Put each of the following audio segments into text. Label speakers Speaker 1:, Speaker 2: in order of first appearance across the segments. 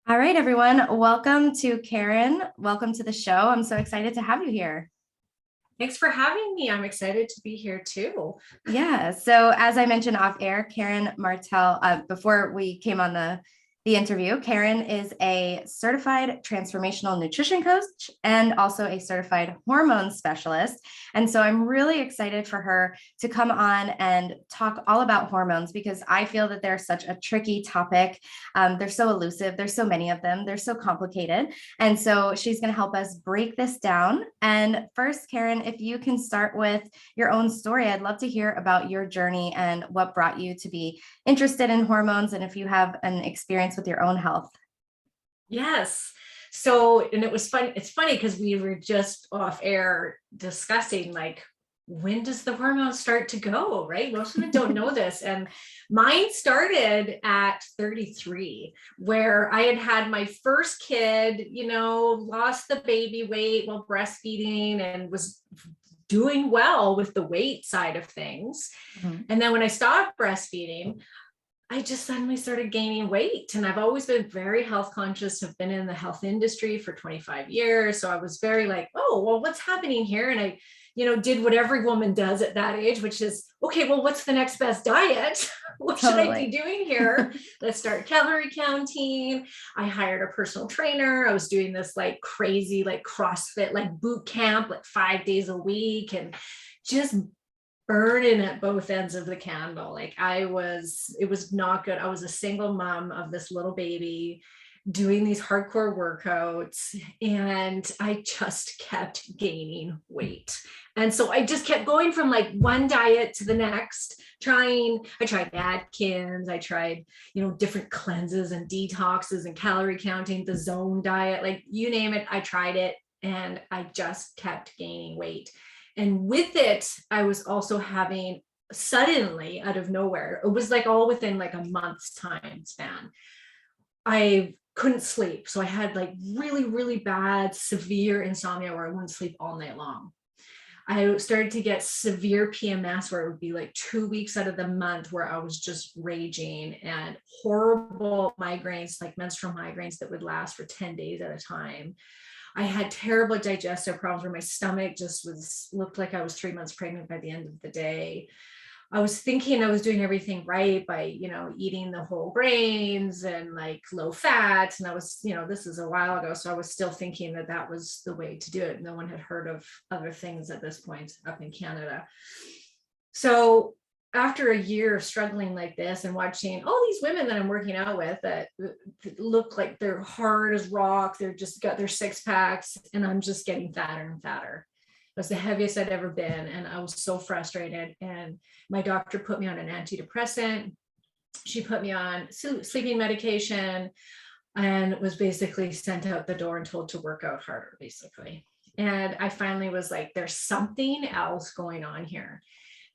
Speaker 1: All right, everyone. Welcome to Karen. Welcome to the show. I'm so excited to have you here.
Speaker 2: Thanks for having me. I'm excited to be here too.
Speaker 1: Yeah. So as I mentioned off air, Karen Martel, before we came on the interview, Karen is a certified transformational nutrition coach and also a certified hormone specialist. And so I'm really excited for her to come on and talk all about hormones because I feel that they're such a tricky topic. They're so elusive. There's so many of them. They're so complicated. And so she's going to help us break this down. And first, Karen, if you can start with your own story, I'd love to hear about your journey and what brought you to be interested in hormones and if you have an experience with your own health.
Speaker 2: Yes. So, and it was fun. It's funny because we were just off air discussing when does the hormones start to go, right? Most women don't know this. And mine started at 33, where I had my first kid, lost the baby weight while breastfeeding and was doing well with the weight side of things. Mm-hmm. And then when I stopped breastfeeding, I just suddenly started gaining weight. And I've always been very health conscious. I've been in the health industry for 25 years. So I was very oh, well, what's happening here? And I, did what every woman does at that age, which is, okay, well, what's the next best diet? What should I be doing here? Let's start calorie counting. I hired a personal trainer. I was doing this crazy, CrossFit, boot camp, 5 days a week, and just burning at both ends of the candle. It was not good. I was a single mom of this little baby doing these hardcore workouts, and I just kept gaining weight. And so I just kept going from one diet to the next, I tried Atkins, I tried, different cleanses and detoxes and calorie counting, the zone diet, you name it, I tried it, and I just kept gaining weight. And with it, I was also having suddenly out of nowhere, it was all within a month's time span, I couldn't sleep. So I had really, really bad, severe insomnia where I wouldn't sleep all night long. I started to get severe PMS where it would be 2 weeks out of the month where I was just raging, and horrible migraines, menstrual migraines that would last for 10 days at a time. I had terrible digestive problems where my stomach just looked like I was 3 months pregnant by the end of the day. I was thinking I was doing everything right by, eating the whole grains and low fat. And I was, this is a while ago. So I was still thinking that was the way to do it. No one had heard of other things at this point up in Canada. So after a year of struggling like this and watching all these women that I'm working out with that look like they're hard as rock, they're just got their six packs, and I'm just getting fatter and fatter. It was the heaviest I'd ever been. And I was so frustrated. And my doctor put me on an antidepressant. She put me on sleeping medication and was basically sent out the door and told to work out harder, basically. And I finally was there's something else going on here.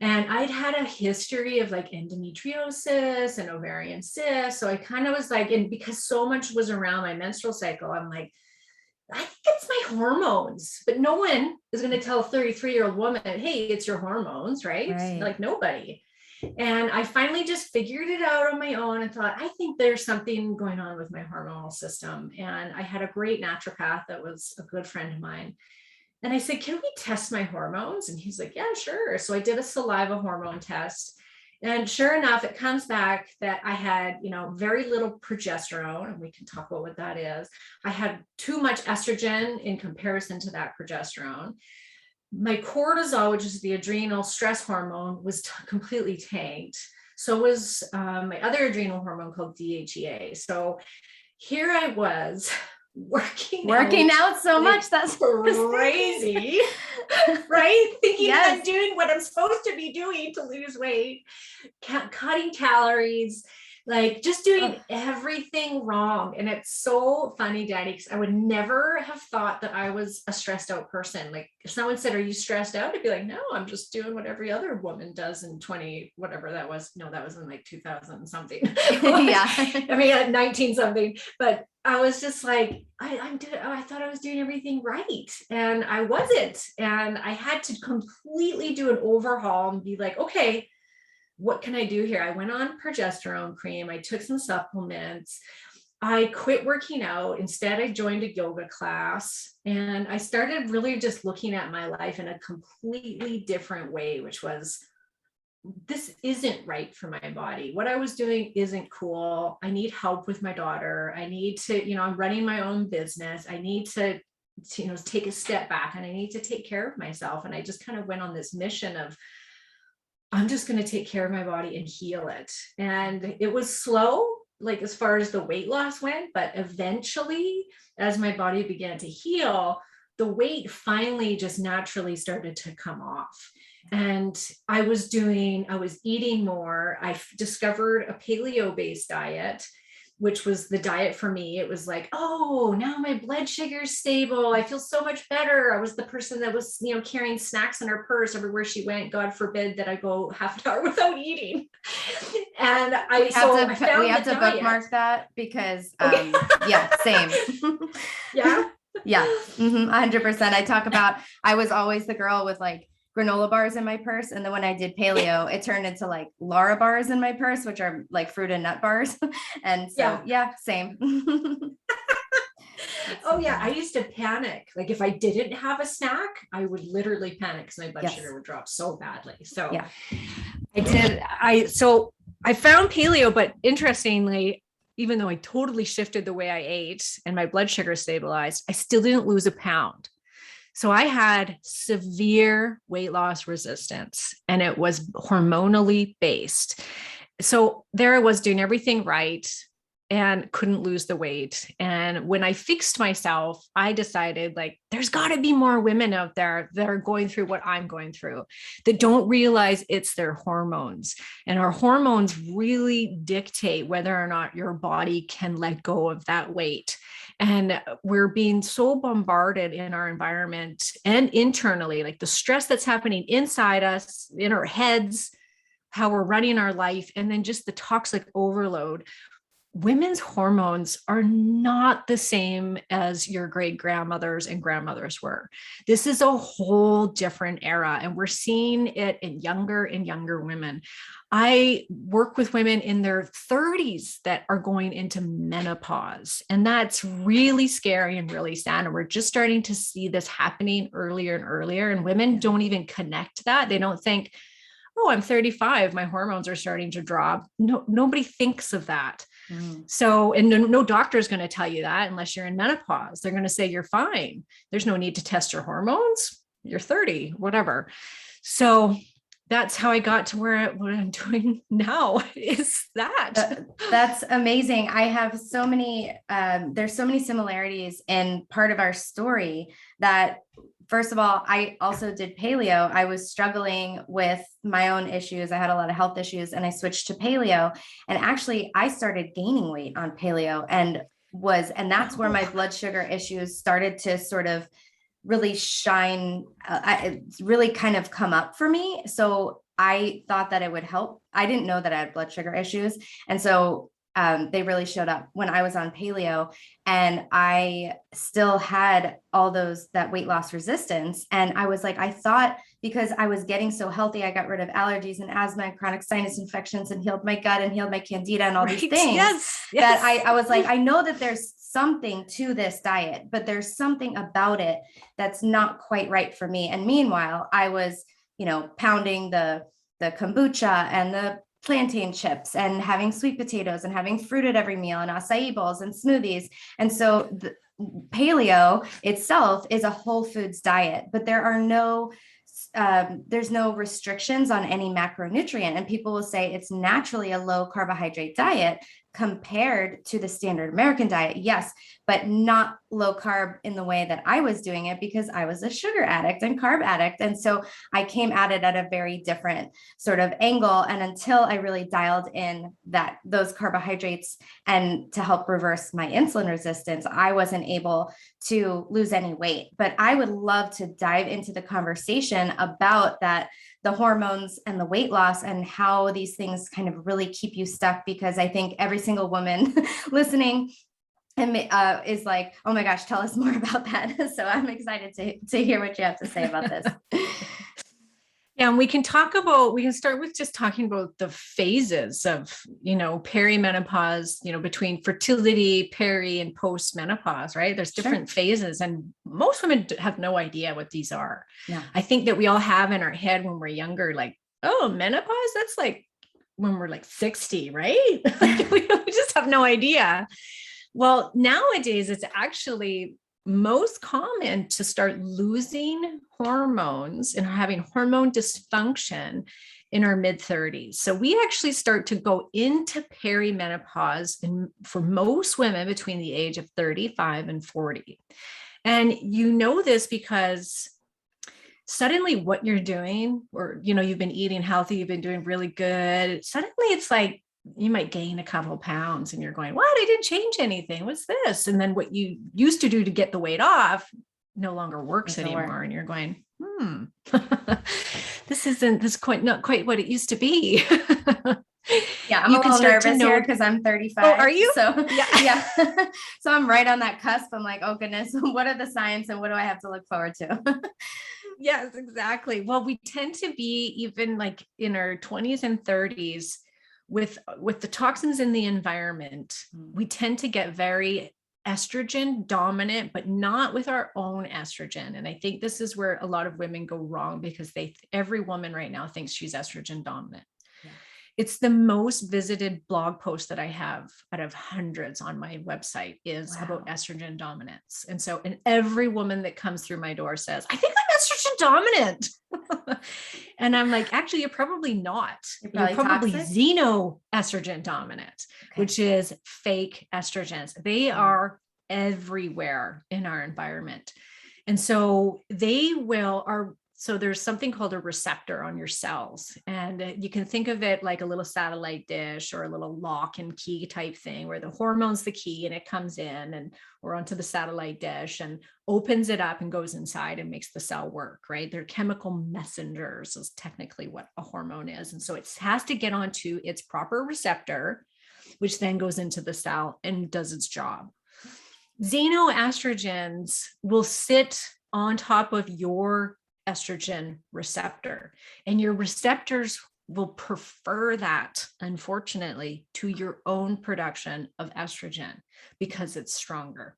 Speaker 2: And I'd had a history of endometriosis and ovarian cysts. So I kind of was and because so much was around my menstrual cycle, I'm I think it's my hormones, but no one is going to tell a 33-year-old woman, hey, it's your hormones, right? Nobody. And I finally just figured it out on my own and thought, I think there's something going on with my hormonal system. And I had a great naturopath that was a good friend of mine. And I said, can we test my hormones? And he's like, yeah, sure. So I did a saliva hormone test. And sure enough, it comes back that I had, very little progesterone, and we can talk about what that is. I had too much estrogen in comparison to that progesterone. My cortisol, which is the adrenal stress hormone, was completely tanked. So was my other adrenal hormone called DHEA. So here I was working out so much. That's crazy, right? Thinking that I'm doing what I'm supposed to be doing to lose weight, cutting calories, just doing everything wrong. And it's so funny, Daddy, because I would never have thought that I was a stressed out person. If someone said, are you stressed out? I'd be like, no, I'm just doing what every other woman does in 20, whatever that was. No, that was in 2000 something. Yeah. I mean, at 19 something, but I was just I thought I was doing everything right. And I wasn't. And I had to completely do an overhaul and be okay, what can I do here? I went on progesterone cream. I took some supplements. I quit working out. Instead, I joined a yoga class and I started really just looking at my life in a completely different way, which was, this isn't right for my body. What I was doing isn't cool. I need help with my daughter. I need to, I'm running my own business. I need to take a step back, and I need to take care of myself. And I just kind of went on this mission of, I'm just going to take care of my body and heal it. And it was slow, like as far as the weight loss went, but eventually, as my body began to heal, the weight finally just naturally started to come off. And I was eating more. I discovered a paleo-based diet, which was the diet for me. It was like, oh, now my blood sugar's stable. I feel so much better. I was the person that was, carrying snacks in her purse everywhere she went. God forbid that I go half an hour without eating. And
Speaker 1: we have to bookmark that because, yeah, same.
Speaker 2: Yeah.
Speaker 1: Yeah. 100%. I talk about, I was always the girl with like granola bars in my purse. And then when I did paleo, it turned into like Lara bars in my purse, which are like fruit and nut bars. And so, yeah same.
Speaker 2: Oh yeah. I used to panic. Like if I didn't have a snack, I would literally panic because my blood sugar would drop so badly. So yeah, I found paleo, but interestingly, even though I totally shifted the way I ate and my blood sugar stabilized, I still didn't lose a pound. So I had severe weight loss resistance, and it was hormonally based. So there I was doing everything right and couldn't lose the weight. And when I fixed myself, I decided like, there's got to be more women out there that are going through what I'm going through, that don't realize it's their hormones. And our hormones really dictate whether or not your body can let go of that weight. And we're being so bombarded in our environment and internally, like the stress that's happening inside us, in our heads, how we're running our life, and then just the toxic overload. Women's hormones are not the same as your great grandmothers and grandmothers were. This is a whole different era, and we're seeing it in younger and younger women. I work with women in their 30s that are going into menopause, and that's really scary and really sad. And we're just starting to see this happening earlier and earlier, and women don't even connect that. They don't think, oh, I'm 35, my hormones are starting to drop. No, nobody thinks of that. So, and no doctor is going to tell you that unless you're in menopause. They're going to say you're fine. There's no need to test your hormones. You're 30, whatever. So that's how I got to what I'm doing now is that.
Speaker 1: That's amazing. I have so many, there's so many similarities in part of our story that, first of all, I also did paleo. I was struggling with my own issues. I had a lot of health issues, and I switched to paleo. And actually, I started gaining weight on paleo, and that's where my blood sugar issues started to sort of really shine, really kind of come up for me. So I thought that it would help. I didn't know that I had blood sugar issues. And so they really showed up when I was on paleo, and I still had all that weight loss resistance. And I was like, I thought because I was getting so healthy, I got rid of allergies and asthma and chronic sinus infections and healed my gut and healed my candida and all these things that I was like, I know that there's something to this diet, but there's something about it that's not quite right for me. And meanwhile, I was, pounding the kombucha and the plantain chips and having sweet potatoes and having fruit at every meal and acai bowls and smoothies. And so the paleo itself is a whole foods diet, but there's no restrictions on any macronutrient. And people will say it's naturally a low carbohydrate diet compared to the standard American diet. Yes, but not low carb in the way that I was doing it, because I was a sugar addict and carb addict. And so I came at it at a very different sort of angle. And until I really dialed in those carbohydrates and to help reverse my insulin resistance, I wasn't able to lose any weight. But I would love to dive into the conversation about that, the hormones and the weight loss, and how these things kind of really keep you stuck, because I think every single woman listening is like, oh my gosh, tell us more about that. So I'm excited to hear what you have to say about this.
Speaker 2: Yeah, and we can start with just talking about the phases of, perimenopause, between fertility, peri and post menopause, right? There's different phases, and most women have no idea what these are.
Speaker 1: No.
Speaker 2: I think that we all have in our head when we're younger, like, oh, menopause, that's like when we're like 60, right? Like, we just have no idea. Well, nowadays it's actually most common to start losing hormones and having hormone dysfunction in our mid 30s. So we actually start to go into perimenopause for most women between the age of 35 and 40. And this because suddenly what you're doing, or, you've been eating healthy, you've been doing really good. Suddenly it's like, you might gain a couple of pounds and you're going, what? I didn't change anything. What's this? And then what you used to do to get the weight off no longer works anymore. And you're going, this quite not quite what it used to be.
Speaker 1: Yeah, I'm a little nervous here because I'm 35.
Speaker 2: Oh, are you?
Speaker 1: So yeah. So I'm right on that cusp. I'm like, oh goodness, what are the signs and what do I have to look forward to?
Speaker 2: Yes, exactly. Well, we tend to be even like in our 20s and 30s with the toxins in the environment. We tend to get very estrogen dominant, but not with our own estrogen. And I think this is where a lot of women go wrong, because every woman right now thinks she's estrogen dominant. Yeah. It's the most visited blog post that I have out of hundreds on my website is about estrogen dominance. And every woman that comes through my door says, I think I'm estrogen dominant. And I'm like, actually, you're probably not. You're probably xenoestrogen dominant, which is fake estrogens. They are everywhere in our environment. And so so there's something called a receptor on your cells. And you can think of it like a little satellite dish or a little lock and key type thing, where the hormone's the key and it comes in or onto the satellite dish and opens it up and goes inside and makes the cell work, right? They're chemical messengers is technically what a hormone is. And so it has to get onto its proper receptor, which then goes into the cell and does its job. Xenoestrogens will sit on top of your estrogen receptor, and your receptors will prefer that, unfortunately, to your own production of estrogen because it's stronger.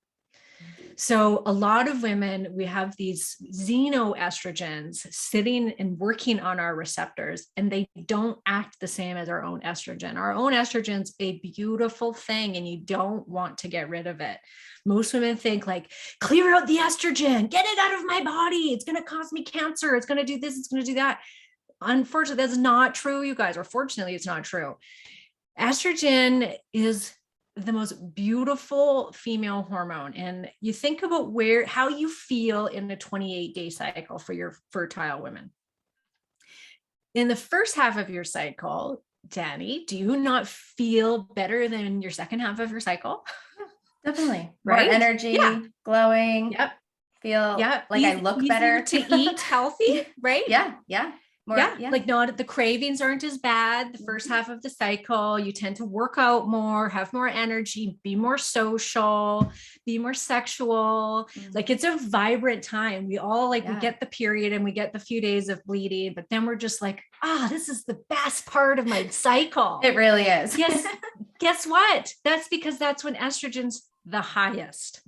Speaker 2: So a lot of women, we have these xenoestrogens sitting and working on our receptors, and they don't act the same as our own estrogen. Our own estrogen's a beautiful thing, and you don't want to get rid of it. Most women think like, clear out the estrogen, get it out of my body. It's going to cause me cancer. It's going to do this. It's going to do that. Unfortunately, that's not true, you guys, or fortunately, it's not true. Estrogen is the most beautiful female hormone. And you think about how you feel in a 28-day cycle for your fertile women. In the first half of your cycle, Danny, do you not feel better than your second half of your cycle?
Speaker 1: Definitely. Right? More energy, glowing.
Speaker 2: Yep.
Speaker 1: Feel like I look better.
Speaker 2: To eat healthy, right?
Speaker 1: Yeah.
Speaker 2: Like the cravings aren't as bad the first half of the cycle. You tend to work out more, have more energy, be more social, be more sexual. Like it's a vibrant time. We all we get the period and we get the few days of bleeding, but then we're just like, this is the best part of my cycle.
Speaker 1: It really is.
Speaker 2: Yes. Guess what? That's because that's when estrogen's the highest.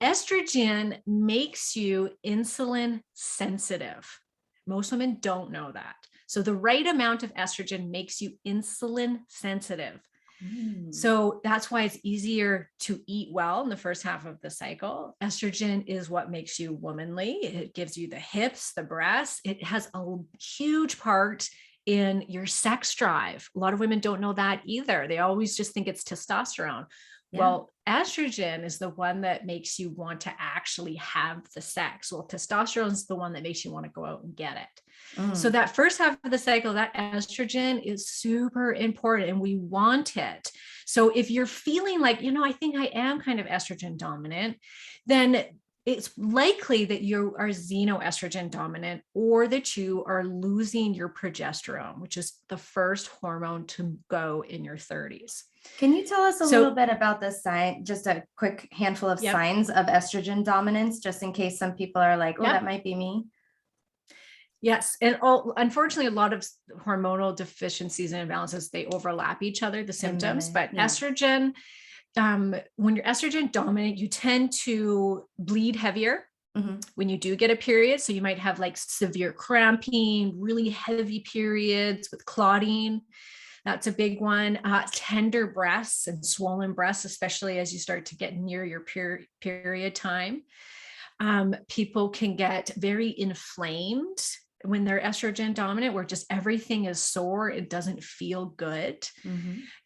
Speaker 2: Estrogen makes you insulin sensitive. Most women don't know that. So the right amount of estrogen makes you insulin sensitive. So that's why it's easier to eat well in the first half of the cycle. Estrogen is what makes you womanly. It gives you the hips, the breasts. It has a huge part in your sex drive. A lot of women don't know that either. They always just think it's testosterone. Yeah. Well, estrogen is the one that makes you want to actually have the sex. Well, testosterone is the one that makes you want to go out and get it. So that first half of the cycle, that estrogen is super important and we want it. So if you're feeling like, I think I am kind of estrogen dominant, then it's likely that you are xenoestrogen dominant or that you are losing your progesterone, which is the first hormone to go in your 30s.
Speaker 1: Can you tell us a little bit about the sign, just a quick handful of signs of estrogen dominance, just in case some people are like, that might be me?
Speaker 2: Yes. And unfortunately, a lot of hormonal deficiencies and imbalances, they overlap each other, the symptoms, but estrogen, when you're estrogen dominant, you tend to bleed heavier when you do get a period. So you might have like severe cramping, really heavy periods with clotting. That's a big one. Tender breasts and swollen breasts, especially as you start to get near your period time. People can get very inflamed when they're estrogen dominant, where just everything is sore, it doesn't feel good.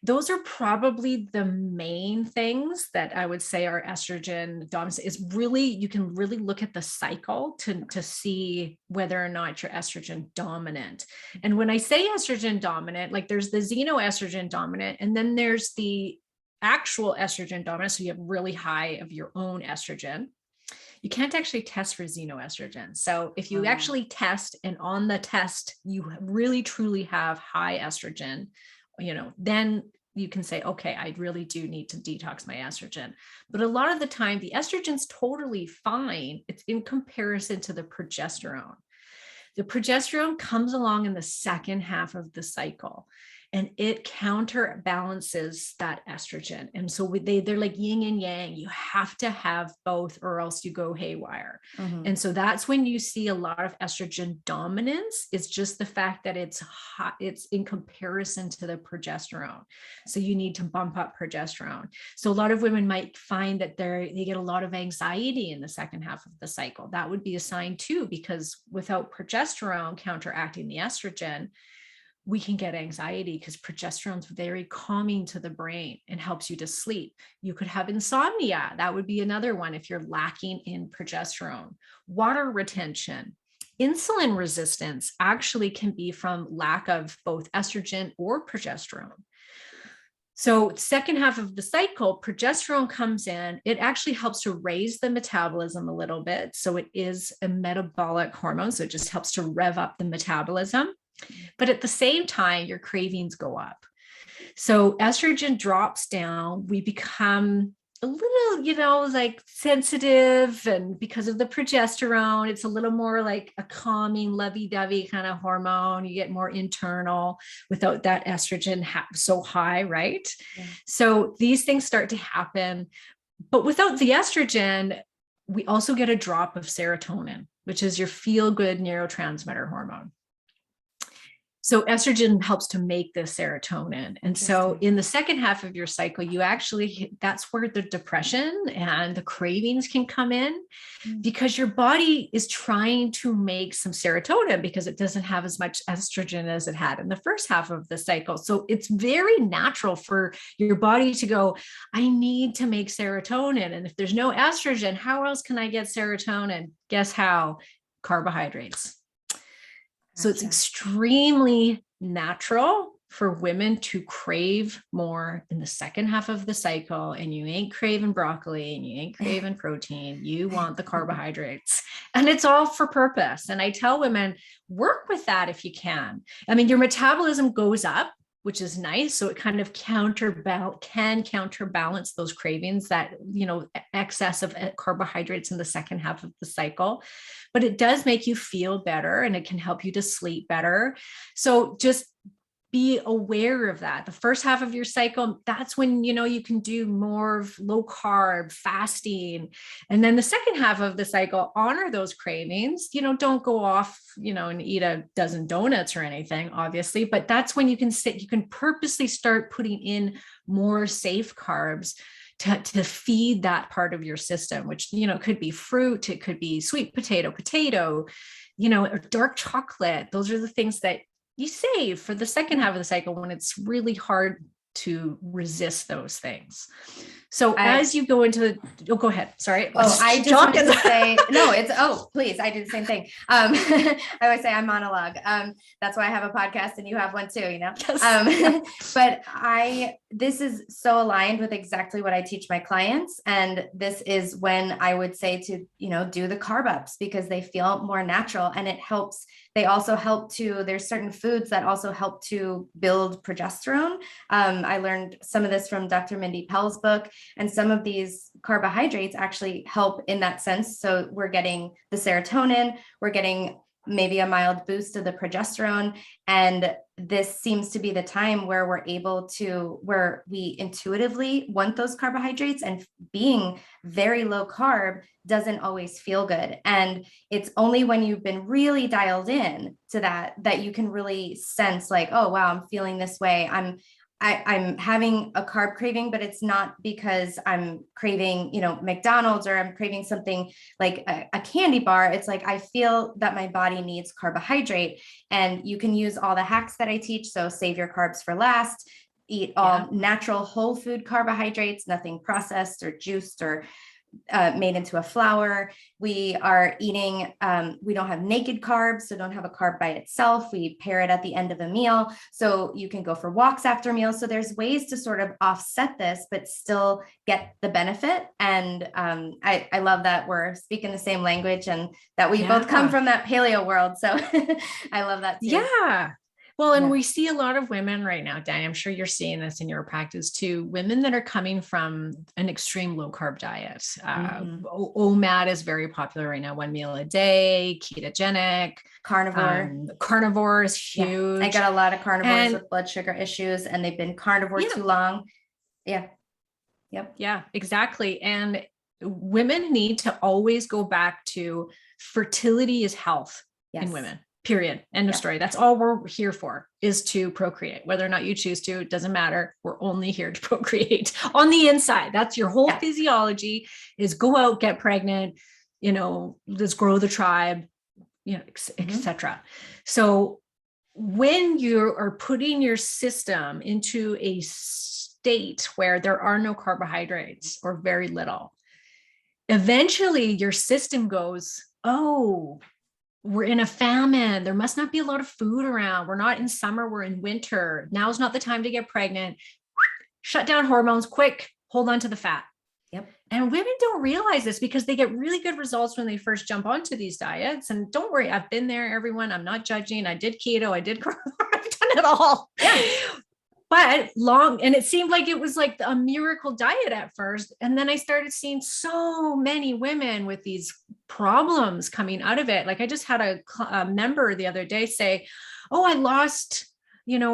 Speaker 2: Those are probably the main things that I would say are estrogen dominant. Is really, you can really look at the cycle to see whether or not you're estrogen dominant. And when I say estrogen dominant, like there's the xenoestrogen dominant, and then there's the actual estrogen dominant. So you have really high of your own estrogen. You can't actually test for xenoestrogen. So if you actually test, and on the test, you really truly have high estrogen, then you can say, okay, I really do need to detox my estrogen. But a lot of the time, the estrogen's totally fine. It's in comparison to the progesterone. The progesterone comes along in the second half of the cycle, and it counterbalances that estrogen. And so they're like yin and yang. You have to have both, or else you go haywire. And so that's when you see a lot of estrogen dominance. It's just the fact that it's hot, it's in comparison to the progesterone. So you need to bump up progesterone. So a lot of women might find that they get a lot of anxiety in the second half of the cycle. That would be a sign too, because without progesterone counteracting the estrogen, we can get anxiety, because progesterone is very calming to the brain and helps you to sleep. You could have insomnia. That would be another one if you're lacking in progesterone. Water retention. Insulin resistance actually can be from lack of both estrogen or progesterone. So second half of the cycle, progesterone comes in. It actually helps to raise the metabolism a little bit. So it is a metabolic hormone. So it just helps to rev up the metabolism. But at the same time, your cravings go up. So estrogen drops down. We become a little, like sensitive. And because of the progesterone, it's a little more like a calming, lovey-dovey kind of hormone. You get more internal without that estrogen so high, right? So these things start to happen. But without the estrogen, we also get a drop of serotonin, which is your feel-good neurotransmitter hormone. So estrogen helps to make the serotonin. And so in the second half of your cycle, that's where the depression and the cravings can come in, because your body is trying to make some serotonin because it doesn't have as much estrogen as it had in the first half of the cycle. So it's very natural for your body to go, I need to make serotonin. And if there's no estrogen, how else can I get serotonin? Guess how? Carbohydrates. So it's extremely natural for women to crave more in the second half of the cycle, and you ain't craving broccoli and you ain't craving protein. You want the carbohydrates, and it's all for purpose. And I tell women, work with that if you can. I mean, your metabolism goes up, which is nice. So it kind of counterbalance those cravings, that, excess of carbohydrates in the second half of the cycle. But it does make you feel better, and it can help you to sleep better. So just be aware of that. The first half of your cycle, that's when, you can do more of low carb fasting. And then the second half of the cycle, honor those cravings, don't go off, and eat a dozen donuts or anything, obviously, but that's when you can purposely start putting in more safe carbs to feed that part of your system, which, could be fruit, it could be sweet potato, or dark chocolate. Those are the things that you save for the second half of the cycle when it's really hard to resist those things. So as you go into go ahead. Sorry.
Speaker 1: I just wanted to say, no, please. I do the same thing. I always say I monologue. That's why I have a podcast and you have one too, Yes. But this is so aligned with exactly what I teach my clients. And this is when I would say to, do the carb ups, because they feel more natural, and it helps. They also help there's certain foods that also help to build progesterone. I learned some of this from Dr. Mindy Pell's book, and some of these carbohydrates actually help in that sense. So we're getting the serotonin, we're getting maybe a mild boost of the progesterone. And this seems to be the time where where we intuitively want those carbohydrates, and being very low carb doesn't always feel good. And it's only when you've been really dialed in to that you can really sense like, oh, wow, I'm feeling this way. I'm having a carb craving, but it's not because I'm craving, McDonald's, or I'm craving something like a candy bar. It's like, I feel that my body needs carbohydrate, and you can use all the hacks that I teach. So save your carbs for last, eat all natural whole food carbohydrates, nothing processed or juiced or made into a flour. We are eating, we don't have naked carbs, so don't have a carb by itself. We pair it at the end of a meal. So you can go for walks after meals. So there's ways to sort of offset this, but still get the benefit. And I love that we're speaking the same language, and that we both come from that paleo world. So I love that too.
Speaker 2: Yeah. Well, and we see a lot of women right now, Danny, I'm sure you're seeing this in your practice too, women that are coming from an extreme low carb diet. OMAD is very popular right now, 1 meal a day, ketogenic. Carnivore is huge.
Speaker 1: I got a lot of carnivores with blood sugar issues, and they've been carnivore too long. Yeah. Yep.
Speaker 2: Yeah, exactly. And women need to always go back to fertility is health in women. Period. End of story. That's all we're here for, is to procreate. Whether or not you choose to, it doesn't matter. We're only here to procreate on the inside. That's your whole physiology, is go out, get pregnant, let's grow the tribe, etc. So when you are putting your system into a state where there are no carbohydrates or very little, eventually your system goes, oh, we're in a famine. There must not be a lot of food around. We're not in summer. We're in winter. Now's not the time to get pregnant. Shut down hormones quick. Hold on to the fat.
Speaker 1: Yep. And
Speaker 2: women don't realize this, because they get really good results when they first jump onto these diets. And don't worry, I've been there, everyone. I'm not judging. I did keto. I did carnivore. I've done it all. Yeah. But and it seemed like it was like a miracle diet at first. And then I started seeing so many women with these problems coming out of it. Like, I just had a member the other day say, oh, I lost,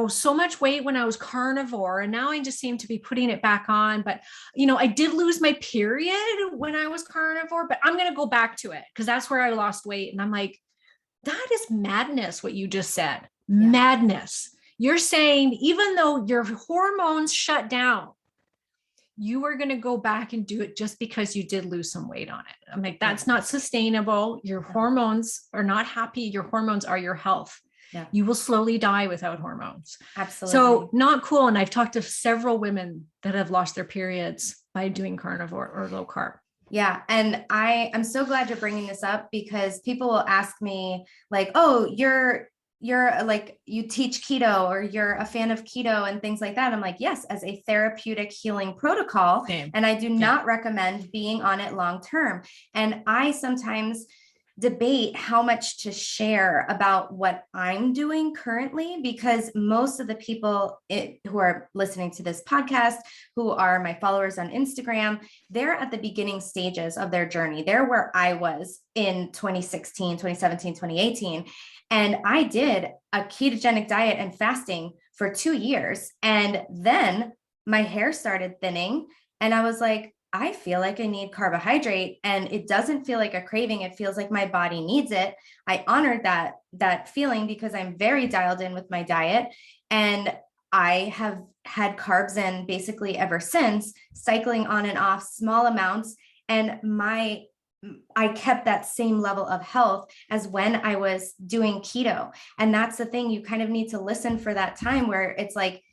Speaker 2: so much weight when I was carnivore, and now I just seem to be putting it back on. But, I did lose my period when I was carnivore, but I'm going to go back to it because that's where I lost weight. And I'm like, that is madness, what you just said. Yeah. Madness. You're saying, even though your hormones shut down, you are going to go back and do it just because you did lose some weight on it. I'm like, that's not sustainable. Your hormones are not happy. Your hormones are your health. Yeah. You will slowly die without hormones.
Speaker 1: Absolutely.
Speaker 2: So not cool. And I've talked to several women that have lost their periods by doing carnivore or low carb.
Speaker 1: Yeah. And I'm so glad you're bringing this up, because people will ask me like, oh, you're like, you teach keto, or you're a fan of keto and things like that. I'm like, yes, as a therapeutic healing protocol. Same. And I do not recommend being on it long-term. And I sometimes debate how much to share about what I'm doing currently, because most of the people who are listening to this podcast, who are my followers on Instagram, they're at the beginning stages of their journey. They're where I was in 2016, 2017, 2018. And I did a ketogenic diet and fasting for 2 years. And then my hair started thinning, and I was like, I feel like I need carbohydrate, and it doesn't feel like a craving. It feels like my body needs it. I honored that feeling because I'm very dialed in with my diet, and I have had carbs in basically ever since, cycling on and off small amounts. And I kept that same level of health as when I was doing keto. And that's the thing, you kind of need to listen for that time where it's like,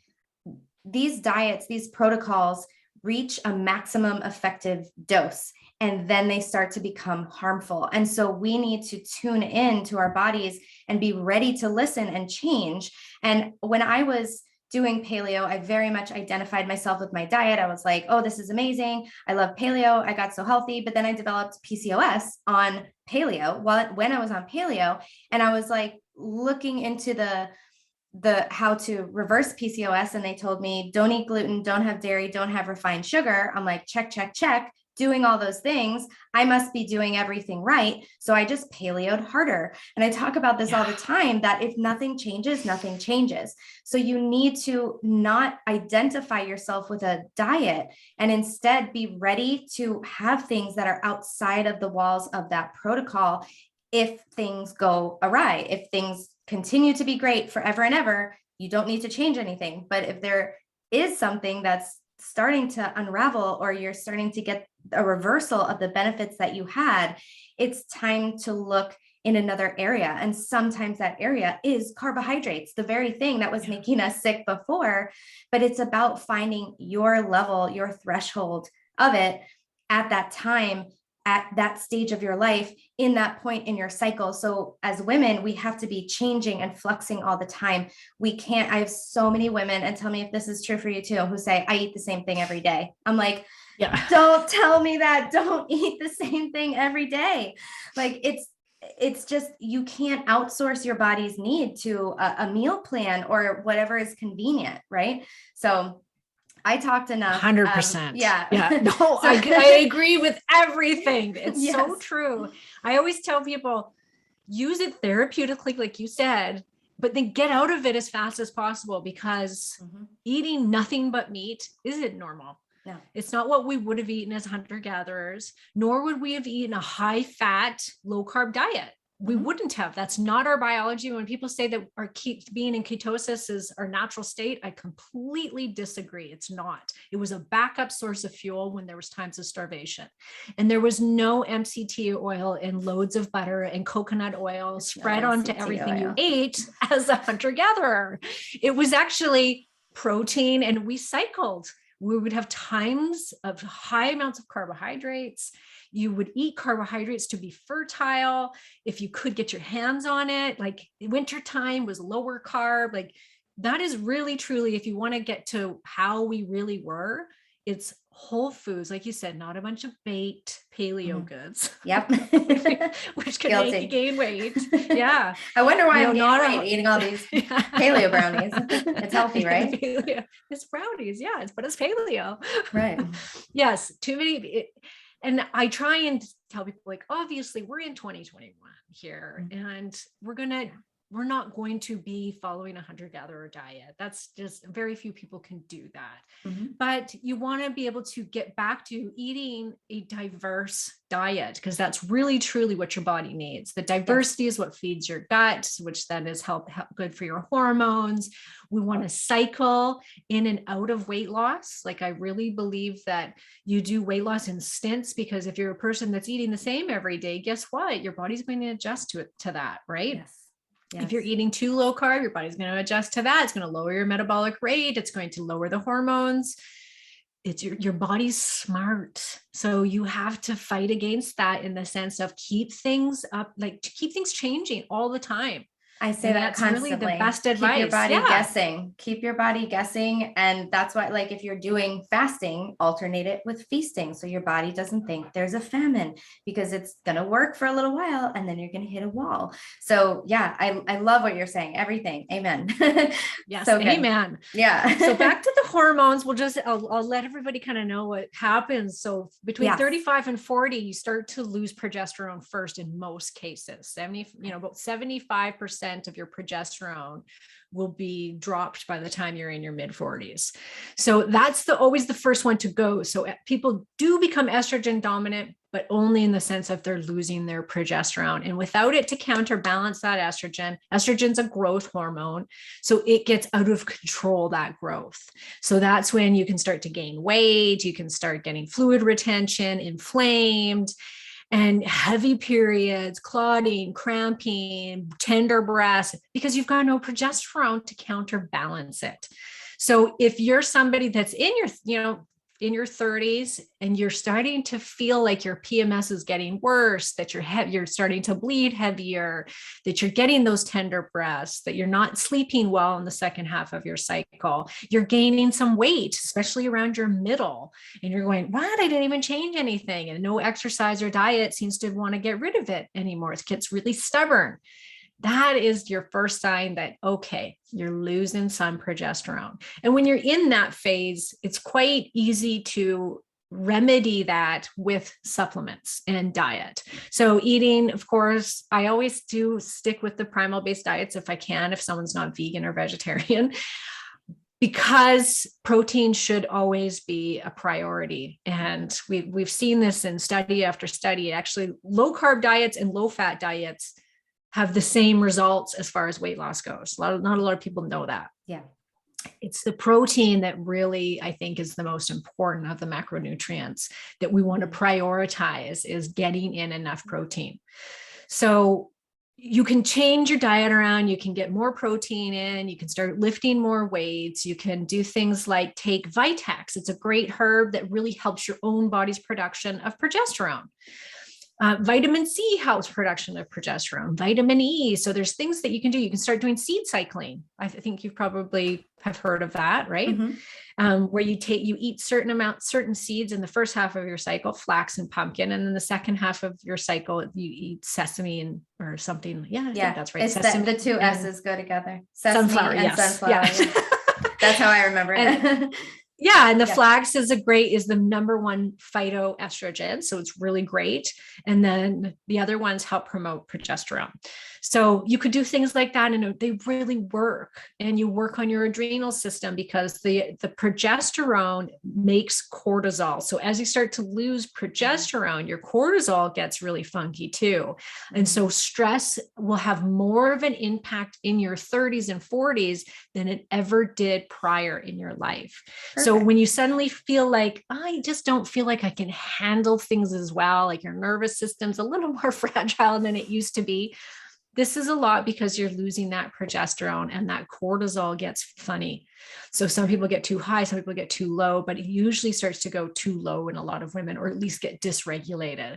Speaker 1: these diets, these protocols reach a maximum effective dose, and then they start to become harmful. And so we need to tune in to our bodies and be ready to listen and change. And when I was doing paleo, I very much identified myself with my diet. I was like, oh, this is amazing. I love paleo. I got so healthy. But then I developed PCOS on paleo when I was on paleo. And I was like looking into the how to reverse PCOS. And they told me, don't eat gluten, don't have dairy, don't have refined sugar. I'm like, check, check, check. doing all those things, I must be doing everything right. So I just paleoed harder. And I talk about this all the time, that if nothing changes, nothing changes. So you need to not identify yourself with a diet and instead be ready to have things that are outside of the walls of that protocol if things go awry. If things continue to be great forever and ever, you don't need to change anything. But if there is something that's starting to unravel, or you're starting to get a reversal of the benefits that you had, it's time to look in another area. And sometimes that area is carbohydrates, the very thing that was making us sick before. But it's about finding your level, your threshold of it at that time, at that stage of your life, in that point in your cycle. So as women, we have to be changing and fluxing all the time. We can't, I have so many women, and tell me if this is true for you too, who say, I eat the same thing every day. I'm like, don't tell me that. Don't eat the same thing every day. Like it's just, you can't outsource your body's need to a meal plan or whatever is convenient. Right. So I talked enough.
Speaker 2: 100%.
Speaker 1: Yeah.
Speaker 2: No, so, I agree with everything. It's so true. I always tell people, use it therapeutically, like you said, but then get out of it as fast as possible, because eating nothing but meat isn't normal.
Speaker 1: No.
Speaker 2: It's not what we would have eaten as hunter-gatherers, nor would we have eaten a high-fat, low-carb diet. We wouldn't have. That's not our biology. When people say that our being in ketosis is our natural state, I completely disagree. It's not. It was a backup source of fuel when there was times of starvation, and there was no MCT oil and loads of butter and coconut oil spread onto everything you ate as a hunter-gatherer. It was actually protein, and we cycled. We would have times of high amounts of carbohydrates. You would eat carbohydrates to be fertile if you could get your hands on it. Like wintertime was lower carb. Like that is really, truly, if you want to get to how we really were, it's whole foods, like you said, not a bunch of baked paleo goods.
Speaker 1: Yep.
Speaker 2: Which can make you gain weight. Yeah.
Speaker 1: I wonder why I'm not eating all these paleo brownies. It's healthy, right?
Speaker 2: It's brownies. Yeah. But it's paleo.
Speaker 1: Right.
Speaker 2: Yes. Too many. And I try and tell people, like, obviously we're in 2021 here, and we're not going to be following a hunter-gatherer diet. That's just, very few people can do that. But you want to be able to get back to eating a diverse diet, because that's really truly what your body needs. The diversity is what feeds your gut, which then is good for your hormones. We want to cycle in and out of weight loss. Like, I really believe that you do weight loss in stints, because if you're a person that's eating the same every day, guess what? Your body's going to adjust to that, right?
Speaker 1: Yes.
Speaker 2: If you're eating too low carb, your body's going to adjust to that. It's going to lower your metabolic rate. It's going to lower the hormones. It's your body's smart. So you have to fight against that, in the sense of keep things up, like to keep things changing all the time.
Speaker 1: I say that constantly.
Speaker 2: Really the best advice.
Speaker 1: Keep your body guessing. Keep your body guessing. And that's why, like, if you're doing fasting, alternate it with feasting, so your body doesn't think there's a famine, because it's going to work for a little while and then you're going to hit a wall. So yeah, I love what you're saying. Everything. Amen.
Speaker 2: Yes. So amen.
Speaker 1: Yeah.
Speaker 2: So back to the hormones. I'll let everybody kind of know what happens. So between 35 and 40, you start to lose progesterone first in most cases. About 75% of your progesterone will be dropped by the time you're in your mid 40s. So that's always the first one to go. So people do become estrogen dominant, but only in the sense of they're losing their progesterone. And without it to counterbalance that estrogen's a growth hormone. So it gets out of control, that growth. So that's when you can start to gain weight. You can start getting fluid retention, inflamed, and heavy periods, clotting, cramping, tender breasts, because you've got no progesterone to counterbalance it. So if you're somebody that's in your 30s and you're starting to feel like your PMS is getting worse, that you're starting to bleed heavier, that you're getting those tender breasts, that you're not sleeping well in the second half of your cycle, you're gaining some weight, especially around your middle, and you're going, what? I didn't even change anything. And no exercise or diet seems to want to get rid of it anymore. It gets really stubborn. That is your first sign that, okay, you're losing some progesterone. And when you're in that phase, it's quite easy to remedy that with supplements and diet. So eating, of course, I always do stick with the primal based diets if I can, if someone's not vegan or vegetarian, because protein should always be a priority. And we've seen this in study after study. Actually, low carb diets and low fat diets have the same results as far as weight loss goes. Not a lot of people know that.
Speaker 1: Yeah.
Speaker 2: It's the protein that really, I think, is the most important of the macronutrients that we want to prioritize, is getting in enough protein. So you can change your diet around, you can get more protein in, you can start lifting more weights, you can do things like take Vitex. It's a great herb that really helps your own body's production of progesterone. Vitamin C helps production of progesterone, vitamin E. So there's things that you can do. You can start doing seed cycling. I think you probably have heard of that, right?
Speaker 1: Mm-hmm.
Speaker 2: Where you eat certain seeds in the first half of your cycle, flax and pumpkin. And then the second half of your cycle, you eat sesame or something. Yeah, I think that's right.
Speaker 1: It's
Speaker 2: sesame
Speaker 1: the two S's go together. Sesame
Speaker 2: sunflower,
Speaker 1: and
Speaker 2: yes.
Speaker 1: sunflower.
Speaker 2: Yeah.
Speaker 1: That's how I remember it.
Speaker 2: And the flax is the number one phytoestrogen. So it's really great. And then the other ones help promote progesterone. So you could do things like that and they really work. And you work on your adrenal system because the progesterone makes cortisol. So as you start to lose progesterone, your cortisol gets really funky too. And so stress will have more of an impact in your 30s and 40s than it ever did prior in your life. Perfect. So when you suddenly feel like, I just don't feel like I can handle things as well, like your nervous system's a little more fragile than it used to be, this is a lot because you're losing that progesterone and that cortisol gets funny. So some people get too high, some people get too low, but it usually starts to go too low in a lot of women, or at least get dysregulated.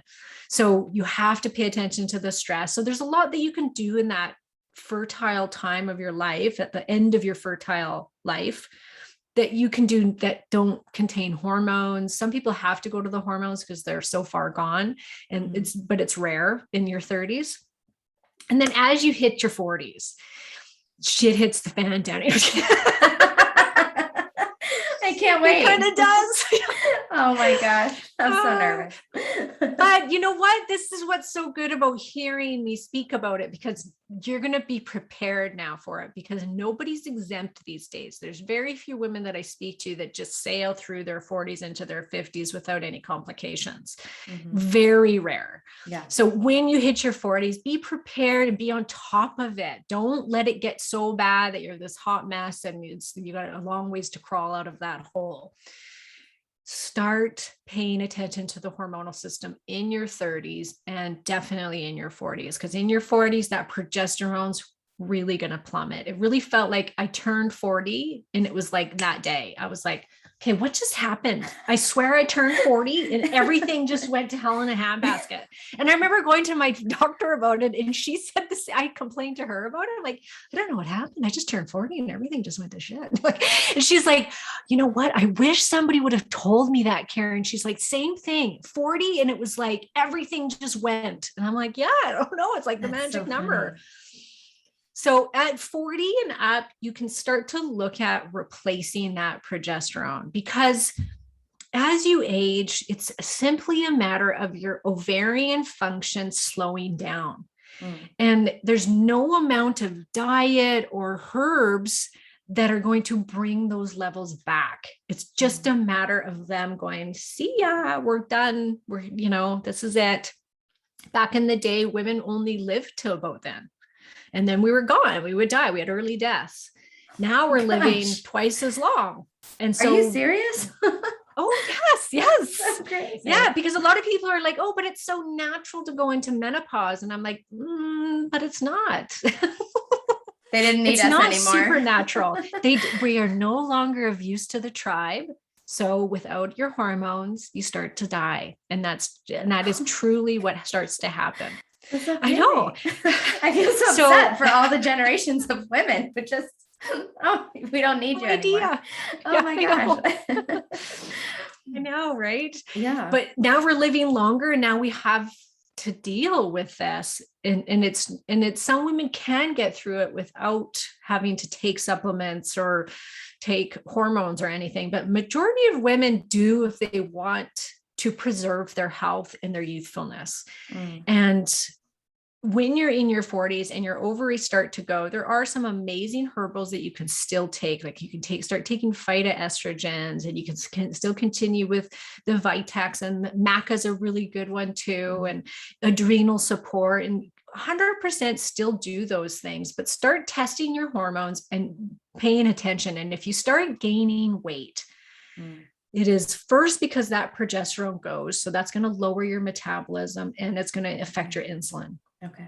Speaker 2: So you have to pay attention to the stress. So there's a lot that you can do in that fertile time of your life, at the end of your fertile life, that you can do that don't contain hormones. Some people have to go to the hormones because they're so far gone, and it's rare in your 30s. And then as you hit your 40s, shit hits the fan down here.
Speaker 1: I can't wait.
Speaker 2: It kind of does.
Speaker 1: Oh my gosh. I'm so nervous.
Speaker 2: But you know what? This is what's so good about hearing me speak about it, because you're going to be prepared now for it, because nobody's exempt these days. There's very few women that I speak to that just sail through their 40s into their 50s without any complications. Very rare.
Speaker 1: Yeah.
Speaker 2: So when you hit your 40s, be prepared and be on top of it. Don't let it get so bad that you're this hot mess and you got a long ways to crawl out of that hole. Start paying attention to the hormonal system in your 30s and definitely in your 40s, because in your 40s, that progesterone's really going to plummet. It really felt like I turned 40 and it was like that day. I was like, okay, what just happened? I swear I turned 40 and everything just went to hell in a handbasket. And I remember going to my doctor about it, and she said this, I complained to her about it. I'm like, I don't know what happened. I just turned 40 and everything just went to shit. And she's like, you know what? I wish somebody would have told me that, Karen. She's like, same thing, 40. And it was like, everything just went. And I'm like, yeah, I don't know. It's like the magic number. So at 40 and up, you can start to look at replacing that progesterone, because as you age, it's simply a matter of your ovarian function slowing down. And there's no amount of diet or herbs that are going to bring those levels back. It's just a matter of them going, see ya, we're done. This is it. Back in the day, women only lived till about then. And then we were gone. We would die. We had early deaths. Now we're living twice as long. And so,
Speaker 1: are you serious?
Speaker 2: Oh, yes.
Speaker 1: That's crazy.
Speaker 2: Yeah, because a lot of people are like, oh, but it's so natural to go into menopause. And I'm like, but it's not.
Speaker 1: They didn't need us anymore.
Speaker 2: It's not supernatural. We are no longer of use to the tribe. So without your hormones, you start to die. And that is truly what starts to happen.
Speaker 1: So
Speaker 2: I know.
Speaker 1: I feel so upset for all the generations of women who just, we don't need you anymore. Oh my gosh.
Speaker 2: I know, right?
Speaker 1: Yeah.
Speaker 2: But now we're living longer, and now we have to deal with this. And it's some women can get through it without having to take supplements or take hormones or anything, but majority of women do if they want to preserve their health and their youthfulness. And when you're in your 40s and your ovaries start to go, there are some amazing herbals that you can still take. Like you can start taking phytoestrogens, and you can still continue with the Vitex, and Maca is a really good one too, and adrenal support, and 100% still do those things, but start testing your hormones and paying attention. And if you start gaining weight, it is first because that progesterone goes. So that's going to lower your metabolism, and it's going to affect your insulin.
Speaker 1: Okay.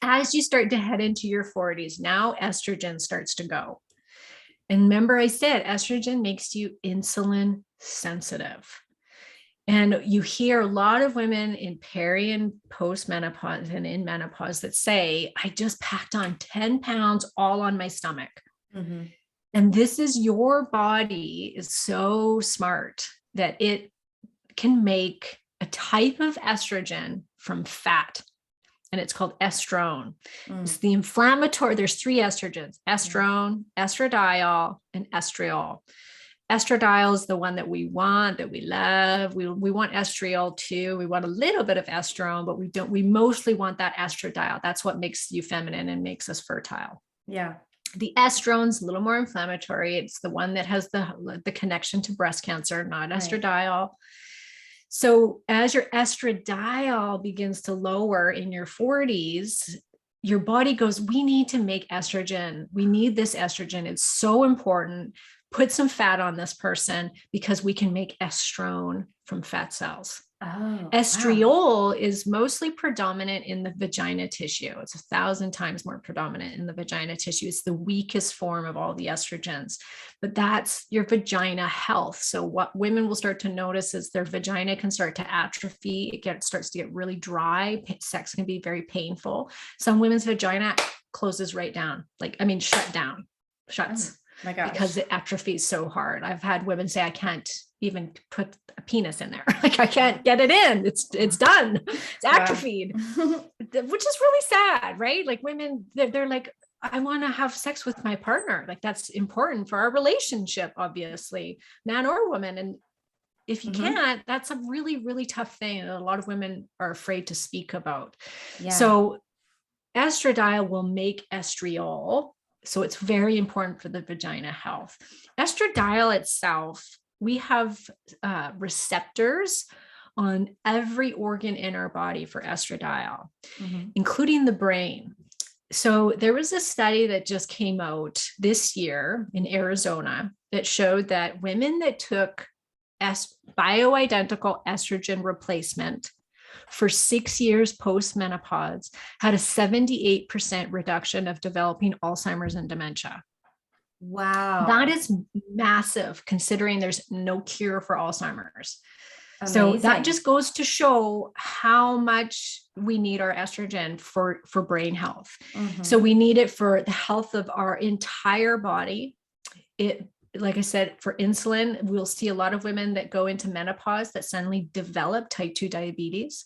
Speaker 2: As you start to head into your 40s, now estrogen starts to go. And remember, I said estrogen makes you insulin sensitive. And you hear a lot of women in peri and post-menopause and in menopause that say, I just packed on 10 pounds all on my stomach. And this is, your body is so smart that it can make a type of estrogen from fat. And it's called estrone. It's the inflammatory. There's 3 estrogens: estrone, estradiol, and estriol. Estradiol is the one that we want, that we love. We want estriol too. We want a little bit of estrone, but we mostly want that estradiol. That's what makes you feminine and makes us fertile.
Speaker 1: Yeah.
Speaker 2: The estrone's a little more inflammatory. It's the one that has the connection to breast cancer, not estradiol. So as your estradiol begins to lower in your 40s, your body goes, we need to make estrogen. We need this estrogen. It's so important. Put some fat on this person because we can make estrone from fat cells.
Speaker 1: Oh,
Speaker 2: Estriol is mostly predominant in the vagina tissue. It's 1,000 times more predominant in the vagina tissue. It's the weakest form of all the estrogens, but that's your vagina health. So what women will start to notice is their vagina can start to atrophy. It starts to get really dry. Sex can be very painful. Some women's vagina closes right down. Shuts.
Speaker 1: my gosh.
Speaker 2: Because it atrophies so hard. I've had women say, I can't even put a penis in there. Like I can't get it in. It's done. It's atrophied, which is really sad, right? Like women, they're like, I want to have sex with my partner. Like that's important for our relationship, obviously, man or woman. And if you can't, that's a really, really tough thing. And a lot of women are afraid to speak about.
Speaker 1: Yeah.
Speaker 2: So estradiol will make estriol. So it's very important for the vagina health. Estradiol itself, we have receptors on every organ in our body for estradiol, including the brain. So there was a study that just came out this year in Arizona that showed that women that took bioidentical estrogen replacement for 6 years post-menopause had a 78% reduction of developing Alzheimer's and dementia.
Speaker 1: Wow.
Speaker 2: That is massive considering there's no cure for Alzheimer's.
Speaker 1: Amazing.
Speaker 2: So that just goes to show how much we need our estrogen for brain health. So we need it for the health of our entire body. Like I said, for insulin, we'll see a lot of women that go into menopause that suddenly develop type 2 diabetes.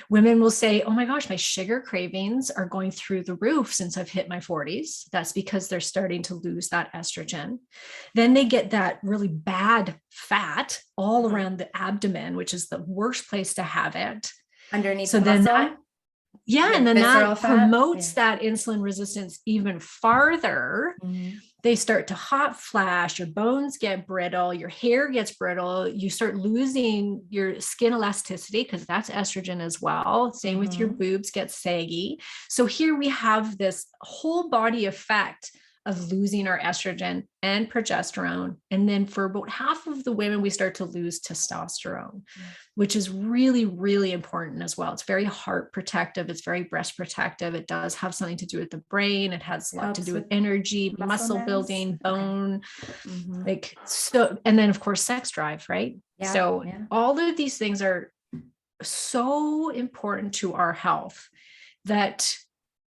Speaker 2: Women will say, oh my gosh, my sugar cravings are going through the roof since I've hit my 40s. That's because they're starting to lose that estrogen. Then they get that really bad fat all around the abdomen, which is the worst place to have it.
Speaker 1: Underneath
Speaker 2: so
Speaker 1: the
Speaker 2: then
Speaker 1: muscle?
Speaker 2: And then that
Speaker 1: fat?
Speaker 2: promotes that insulin resistance even farther. They start to hot flash, your bones get brittle, your hair gets brittle, you start losing your skin elasticity because that's estrogen as well. Same with your boobs get saggy. So here we have this whole body effect of losing our estrogen and progesterone. And then for about half of the women, we start to lose testosterone, which is really, really important as well. It's very heart protective. It's very breast protective. It does have something to do with the brain. It has a lot to do with energy, muscle building, bone, and then of course, sex drive, right? All of these things are so important to our health that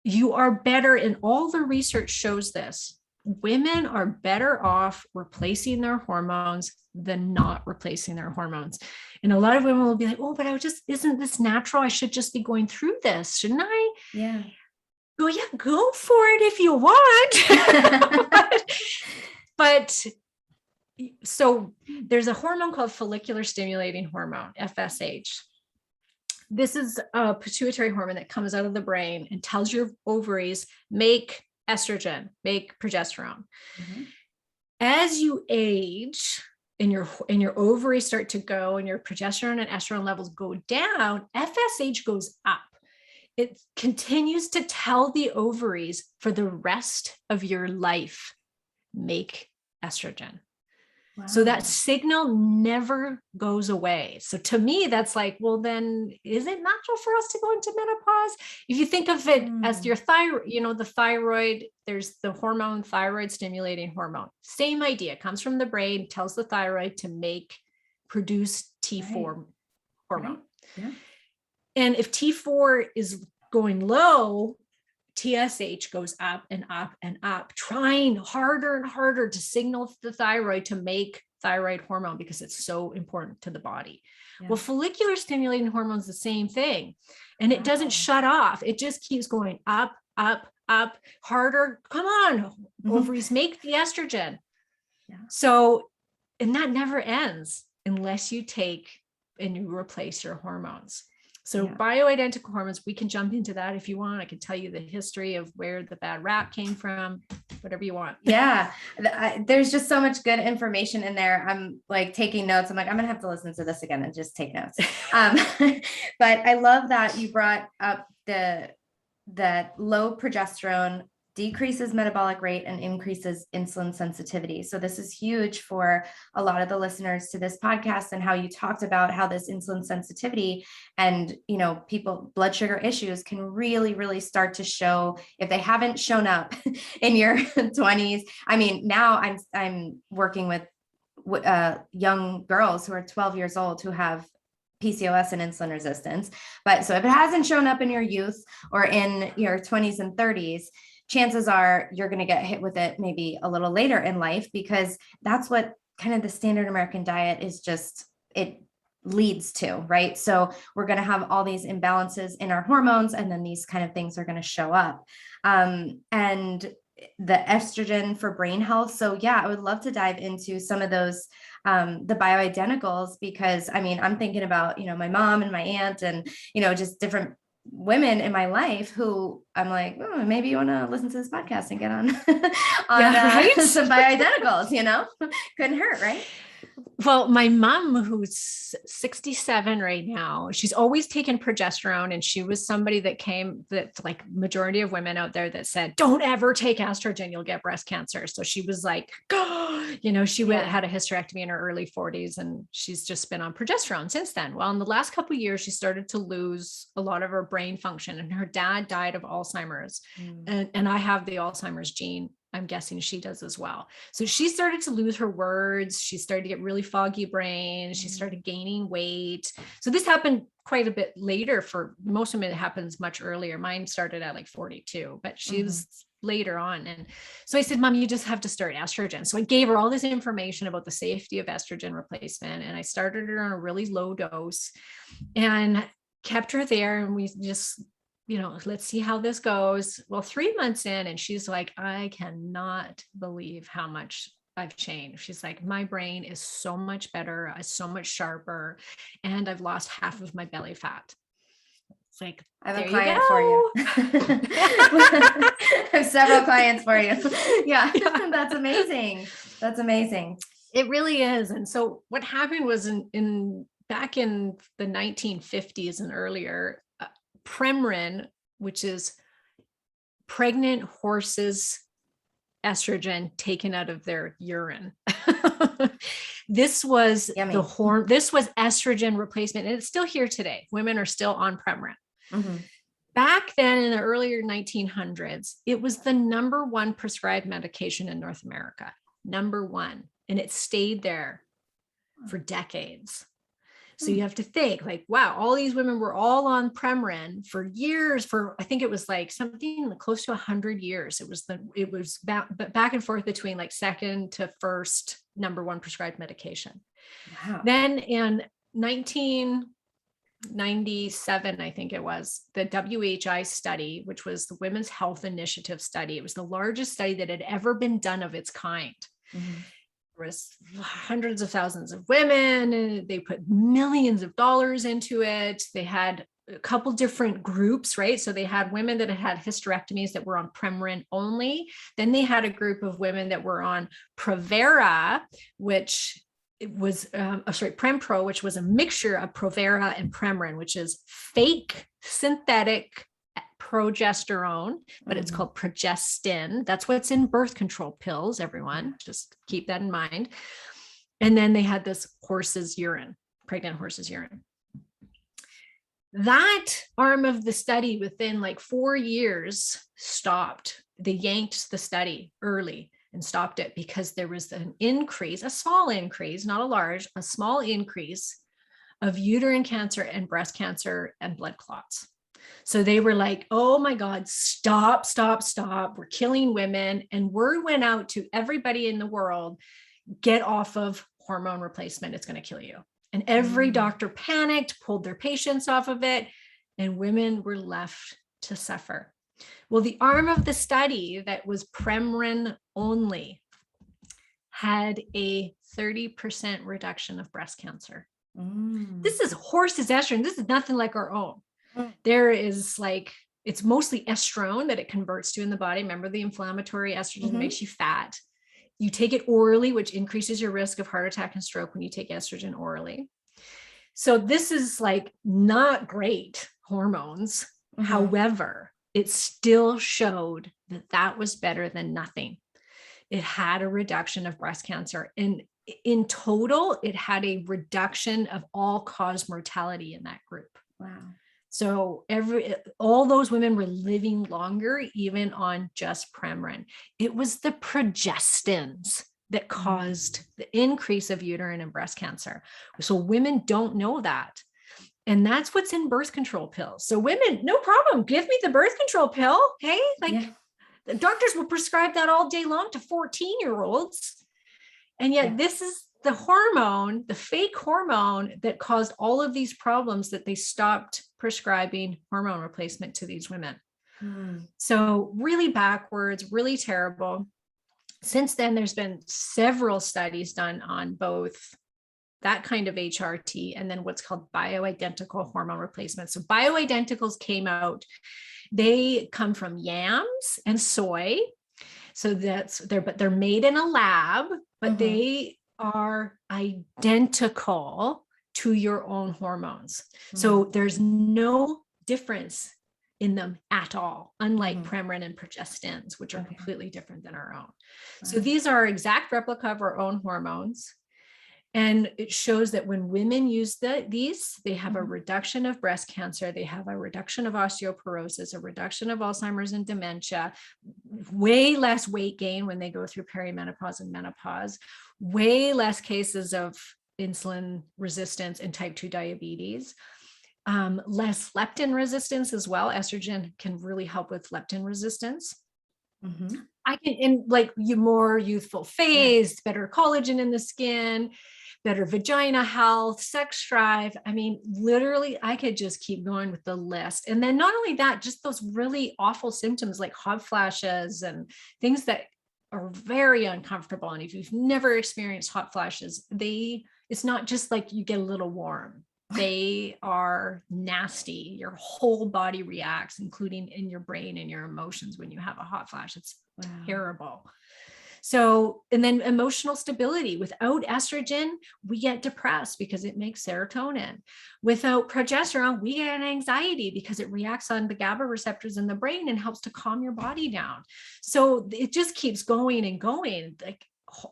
Speaker 2: you are better, and all the research shows this. women are better off replacing their hormones than not replacing their hormones. And a lot of women will be like, oh, but isn't this natural? I should just be going through this, shouldn't I?
Speaker 1: Yeah.
Speaker 2: Go, yeah, go for it if you want. but so there's a hormone called follicular stimulating hormone, FSH. This is a pituitary hormone that comes out of the brain and tells your ovaries, make estrogen, make progesterone. Mm-hmm. As you age and your ovaries start to go and your progesterone and estrogen levels go down, FSH goes up. It continues to tell the ovaries for the rest of your life, make estrogen. Wow. So that signal never goes away. So to me, that's like, well, then is it natural for us to go into menopause? If you think of it as your thyroid, the thyroid, there's the hormone, thyroid stimulating hormone. Same idea, comes from the brain, tells the thyroid to produce T4 hormone. Right. Yeah. And if T4 is going low, TSH goes up and up and up, trying harder and harder to signal the thyroid to make thyroid hormone because it's so important to the body. Yeah. Well, follicular stimulating hormone is the same thing. And it doesn't shut off. It just keeps going up, up, up, harder. Come on, ovaries, make the estrogen. Yeah. So, and that never ends unless you take and you replace your hormones. So bioidentical hormones, we can jump into that if you want. I can tell you the history of where the bad rap came from, whatever you want.
Speaker 1: Yeah, there's just so much good information in there. I'm like taking notes. I'm like, I'm going to have to listen to this again and just take notes. But I love that you brought up that low progesterone decreases metabolic rate and increases insulin sensitivity. So this is huge for a lot of the listeners to this podcast, and how you talked about how this insulin sensitivity and, people blood sugar issues can really, really start to show if they haven't shown up in your 20s. I mean, now I'm working with young girls who are 12 years old who have PCOS and insulin resistance. But so if it hasn't shown up in your youth or in your 20s and 30s, chances are you're going to get hit with it maybe a little later in life, because that's what kind of the standard American diet is it leads to, right? So we're going to have all these imbalances in our hormones, and then these kind of things are going to show up. And the estrogen for brain health. So yeah, I would love to dive into some of those, the bioidenticals, because I mean, I'm thinking about, my mom and my aunt and, just different women in my life who I'm like, oh, maybe you want to listen to this podcast and get on, some bioidenticals, couldn't hurt, right?
Speaker 2: Well, my mom, who's 67 right now, she's always taken progesterone, and she was somebody that's like majority of women out there that said, don't ever take estrogen, you'll get breast cancer. So she was like, she had a hysterectomy in her early 40s, and she's just been on progesterone since then. Well, in the last couple of years, she started to lose a lot of her brain function, and her dad died of Alzheimer's. And I have the Alzheimer's gene. I'm guessing she does as well. So she started to lose her words. She started to get really foggy brain. She started gaining weight. So this happened quite a bit later. For most of it happens much earlier. Mine started at like 42, but she was later on. And so I said, Mom, you just have to start estrogen. So I gave her all this information about the safety of estrogen replacement. And I started her on a really low dose and kept her there. And we just, let's see how this goes. Well, 3 months in, and she's like, I cannot believe how much I've changed. She's like, my brain is so much better, so much sharper, and I've lost half of my belly fat. It's like,
Speaker 1: I have a client for you. I have several clients for you. Yeah, that's amazing. That's amazing.
Speaker 2: It really is. And so what happened was back in the 1950s and earlier, Premarin, which is pregnant horses' estrogen taken out of their urine. This was this was estrogen replacement, and it's still here today. Women are still on Premarin. Back then in the earlier 1900s, it was the number one prescribed medication in North America, number one, and it stayed there for decades. So you have to think like, wow, all these women were all on Premarin for years, for, I think it was like something close to 100 years. It was back and forth between like second to first number one prescribed medication.
Speaker 1: Wow.
Speaker 2: Then in 1997, I think it was, the WHI study, which was the Women's Health Initiative study. It was the largest study that had ever been done of its kind.
Speaker 1: Mhm.
Speaker 2: There was hundreds of thousands of women, and they put millions of dollars into it. They had a couple different groups, right? So they had women that had hysterectomies that were on Premarin only. Then they had a group of women that were on Provera, which it was, Prempro, which was a mixture of Provera and Premarin, which is fake synthetic progesterone, but it's called progestin. That's what's in birth control pills, everyone. Just keep that in mind. And then they had this horse's urine, pregnant horse's urine. That arm of the study within like 4 years stopped. They yanked the study early and stopped it because there was an increase, a small increase, not a large, a small increase of uterine cancer and breast cancer and blood clots. So they were like, oh my God, stop. We're killing women. And word went out to everybody in the world, get off of hormone replacement. It's going to kill you. And every doctor panicked, pulled their patients off of it, and women were left to suffer. Well, the arm of the study that was Premarin only had a 30% reduction of breast cancer. This is horse's estrogen. This is nothing like our own. There is like, it's mostly estrone that it converts to in the body. Remember, the inflammatory estrogen makes you fat. You take it orally, which increases your risk of heart attack and stroke when you take estrogen orally. So this is like not great hormones. However, it still showed that that was better than nothing. It had a reduction of breast cancer. And in total, it had a reduction of all-cause mortality in that group.
Speaker 1: Wow.
Speaker 2: So all those women were living longer, even on just Premarin. It was the progestins that caused the increase of uterine and breast cancer. So women don't know that. And that's what's in birth control pills. So women, no problem. Give me the birth control pill. Hey, the doctors will prescribe that all day long to 14-year-olds. And yet this is the hormone, the fake hormone that caused all of these problems that they stopped prescribing hormone replacement to these women. So really backwards, really terrible. Since then, there's been several studies done on both that kind of HRT and then what's called bioidentical hormone replacement. So bioidenticals came out. They come from yams and soy. So they're made in a lab, but they are identical to your own hormones. So there's no difference in them at all, unlike Premarin and progestins, which are completely different than our own. So these are exact replica of our own hormones. And it shows that when women use these, they have a reduction of breast cancer, they have a reduction of osteoporosis, a reduction of Alzheimer's and dementia, way less weight gain when they go through perimenopause and menopause, way less cases of insulin resistance and type 2 diabetes, less leptin resistance as well. Estrogen can really help with leptin resistance. I can, in like more youthful phase, better collagen in the skin, better vagina health, sex drive. I mean, literally, I could just keep going with the list. And then not only that, just those really awful symptoms like hot flashes and things that are very uncomfortable. And if you've never experienced hot flashes, it's not just like you get a little warm. They are nasty. Your whole body reacts, including in your brain and your emotions when you have a hot flash. It's terrible. So, and then emotional stability. Without estrogen, we get depressed because it makes serotonin. Without progesterone, we get an anxiety because it reacts on the GABA receptors in the brain and helps to calm your body down. So it just keeps going and going. Like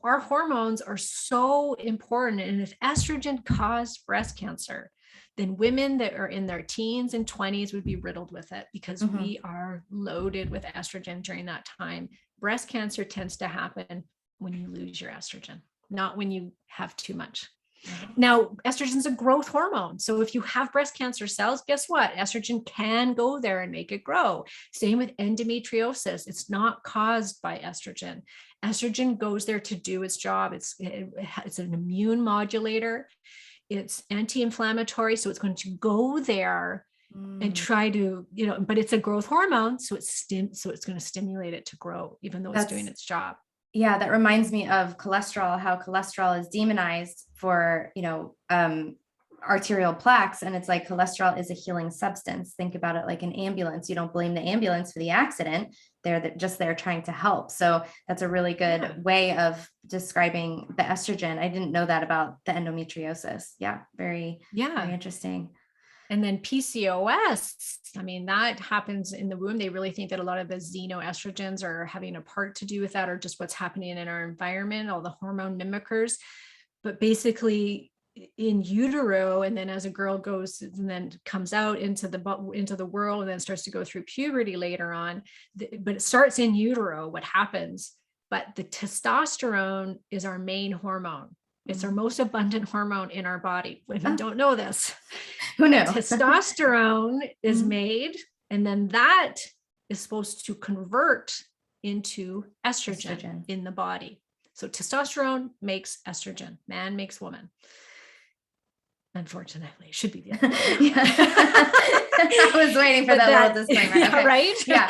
Speaker 2: our hormones are so important. And if estrogen caused breast cancer, then women that are in their teens and 20s would be riddled with it because we are loaded with estrogen during that time. Breast cancer tends to happen when you lose your estrogen, not when you have too much. Now, estrogen is a growth hormone. So if you have breast cancer cells, guess what? Estrogen can go there and make it grow. Same with endometriosis. It's not caused by estrogen. Estrogen goes there to do its job. It's an immune modulator. It's anti-inflammatory. So it's going to go there and try to, but it's a growth hormone. So it's going to stimulate it to grow, even though it's doing its job.
Speaker 1: Yeah, that reminds me of cholesterol, how cholesterol is demonized for, arterial plaques. And it's like cholesterol is a healing substance. Think about it like an ambulance. You don't blame the ambulance for the accident. They're just there trying to help. So that's a really good way of describing the estrogen. I didn't know that about the endometriosis. Yeah, very interesting.
Speaker 2: And then PCOS, I mean, that happens in the womb. They really think that a lot of the xenoestrogens are having a part to do with that, or just what's happening in our environment, all the hormone mimickers. But basically in utero, and then as a girl goes and then comes out into the world and then starts to go through puberty later on, but it starts in utero, what happens. But the testosterone is our main hormone. It's our most abundant hormone in our body. Women don't know this.
Speaker 1: Who knew?
Speaker 2: Testosterone is made, and then that is supposed to convert into estrogen in the body. So testosterone makes estrogen. Man makes woman. Unfortunately, it should be the other way.
Speaker 1: I was waiting for that little disclaimer.
Speaker 2: Yeah, right?
Speaker 1: Yeah.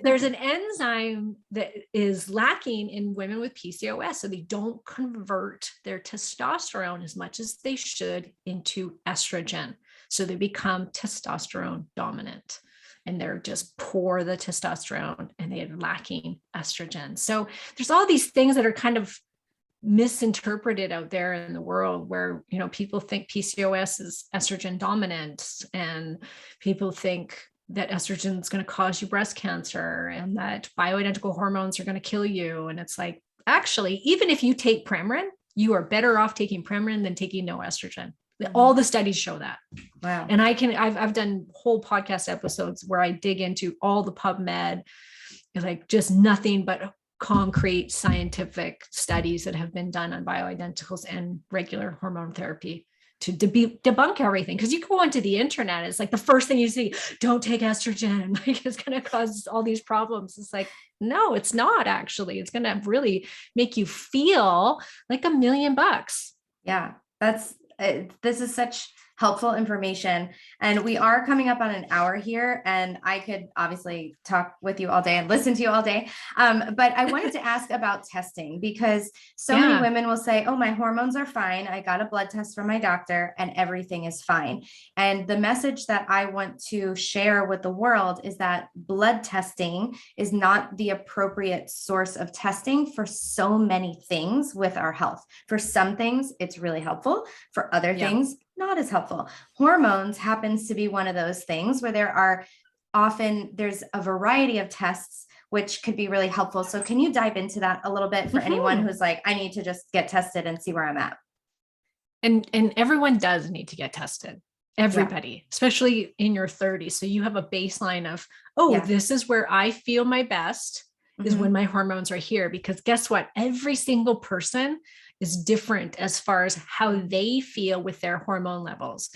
Speaker 2: There's an enzyme that is lacking in women with PCOS. So they don't convert their testosterone as much as they should into estrogen. So they become testosterone dominant. And they're just poor the testosterone and they're lacking estrogen. So there's all these things that are kind of misinterpreted out there in the world where, people think PCOS is estrogen dominant, and people think that estrogen is going to cause you breast cancer and that bioidentical hormones are going to kill you. And it's like, actually, even if you take Premarin, you are better off taking Premarin than taking no estrogen. All the studies show that.
Speaker 1: Wow.
Speaker 2: And I've done whole podcast episodes where I dig into all the PubMed, like just nothing but concrete scientific studies that have been done on bioidenticals and regular hormone therapy to debunk everything. Because you go onto the internet, it's like the first thing you see, don't take estrogen, like it's going to cause all these problems. It's like, no, it's not actually. It's going to really make you feel like $1 million.
Speaker 1: Yeah, this is such helpful information. And we are coming up on an hour here, and I could obviously talk with you all day and listen to you all day. But I wanted to ask about testing, because so many women will say, oh, my hormones are fine. I got a blood test from my doctor and everything is fine. And the message that I want to share with the world is that blood testing is not the appropriate source of testing for so many things with our health. For some things, it's really helpful. For other things, not as helpful. Hormones happens to be one of those things where there's a variety of tests which could be really helpful. So can you dive into that a little bit for anyone who's like, I need to just get tested and see where I'm at?
Speaker 2: And everyone does need to get tested. Everybody, especially in your 30s. So you have a baseline of, this is where I feel my best is when my hormones are here. Because guess what? Every single person is different as far as how they feel with their hormone levels.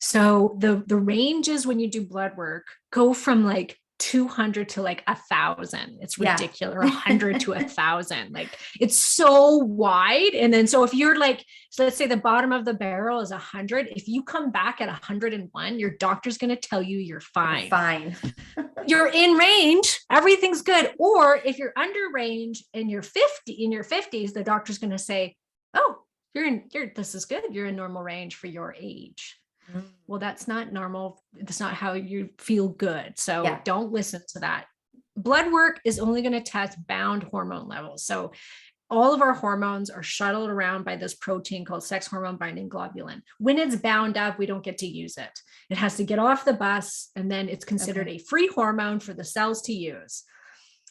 Speaker 2: So the ranges when you do blood work go from like 200 to like 1,000. It's ridiculous. Or 100 to 1,000. Like it's so wide. And then, so if you're like, so let's say the bottom of the barrel is 100. If you come back at 101, your doctor's going to tell you you're fine.
Speaker 1: Fine.
Speaker 2: You're in range. Everything's good. Or if you're under range and you're in your 50s, the doctor's going to say, oh, this is good. You're in normal range for your age. Well, that's not normal. That's not how you feel good. So don't listen to that. Blood work is only going to test bound hormone levels. So all of our hormones are shuttled around by this protein called sex hormone binding globulin. When it's bound up, we don't get to use it. It has to get off the bus, and then it's considered a free hormone for the cells to use.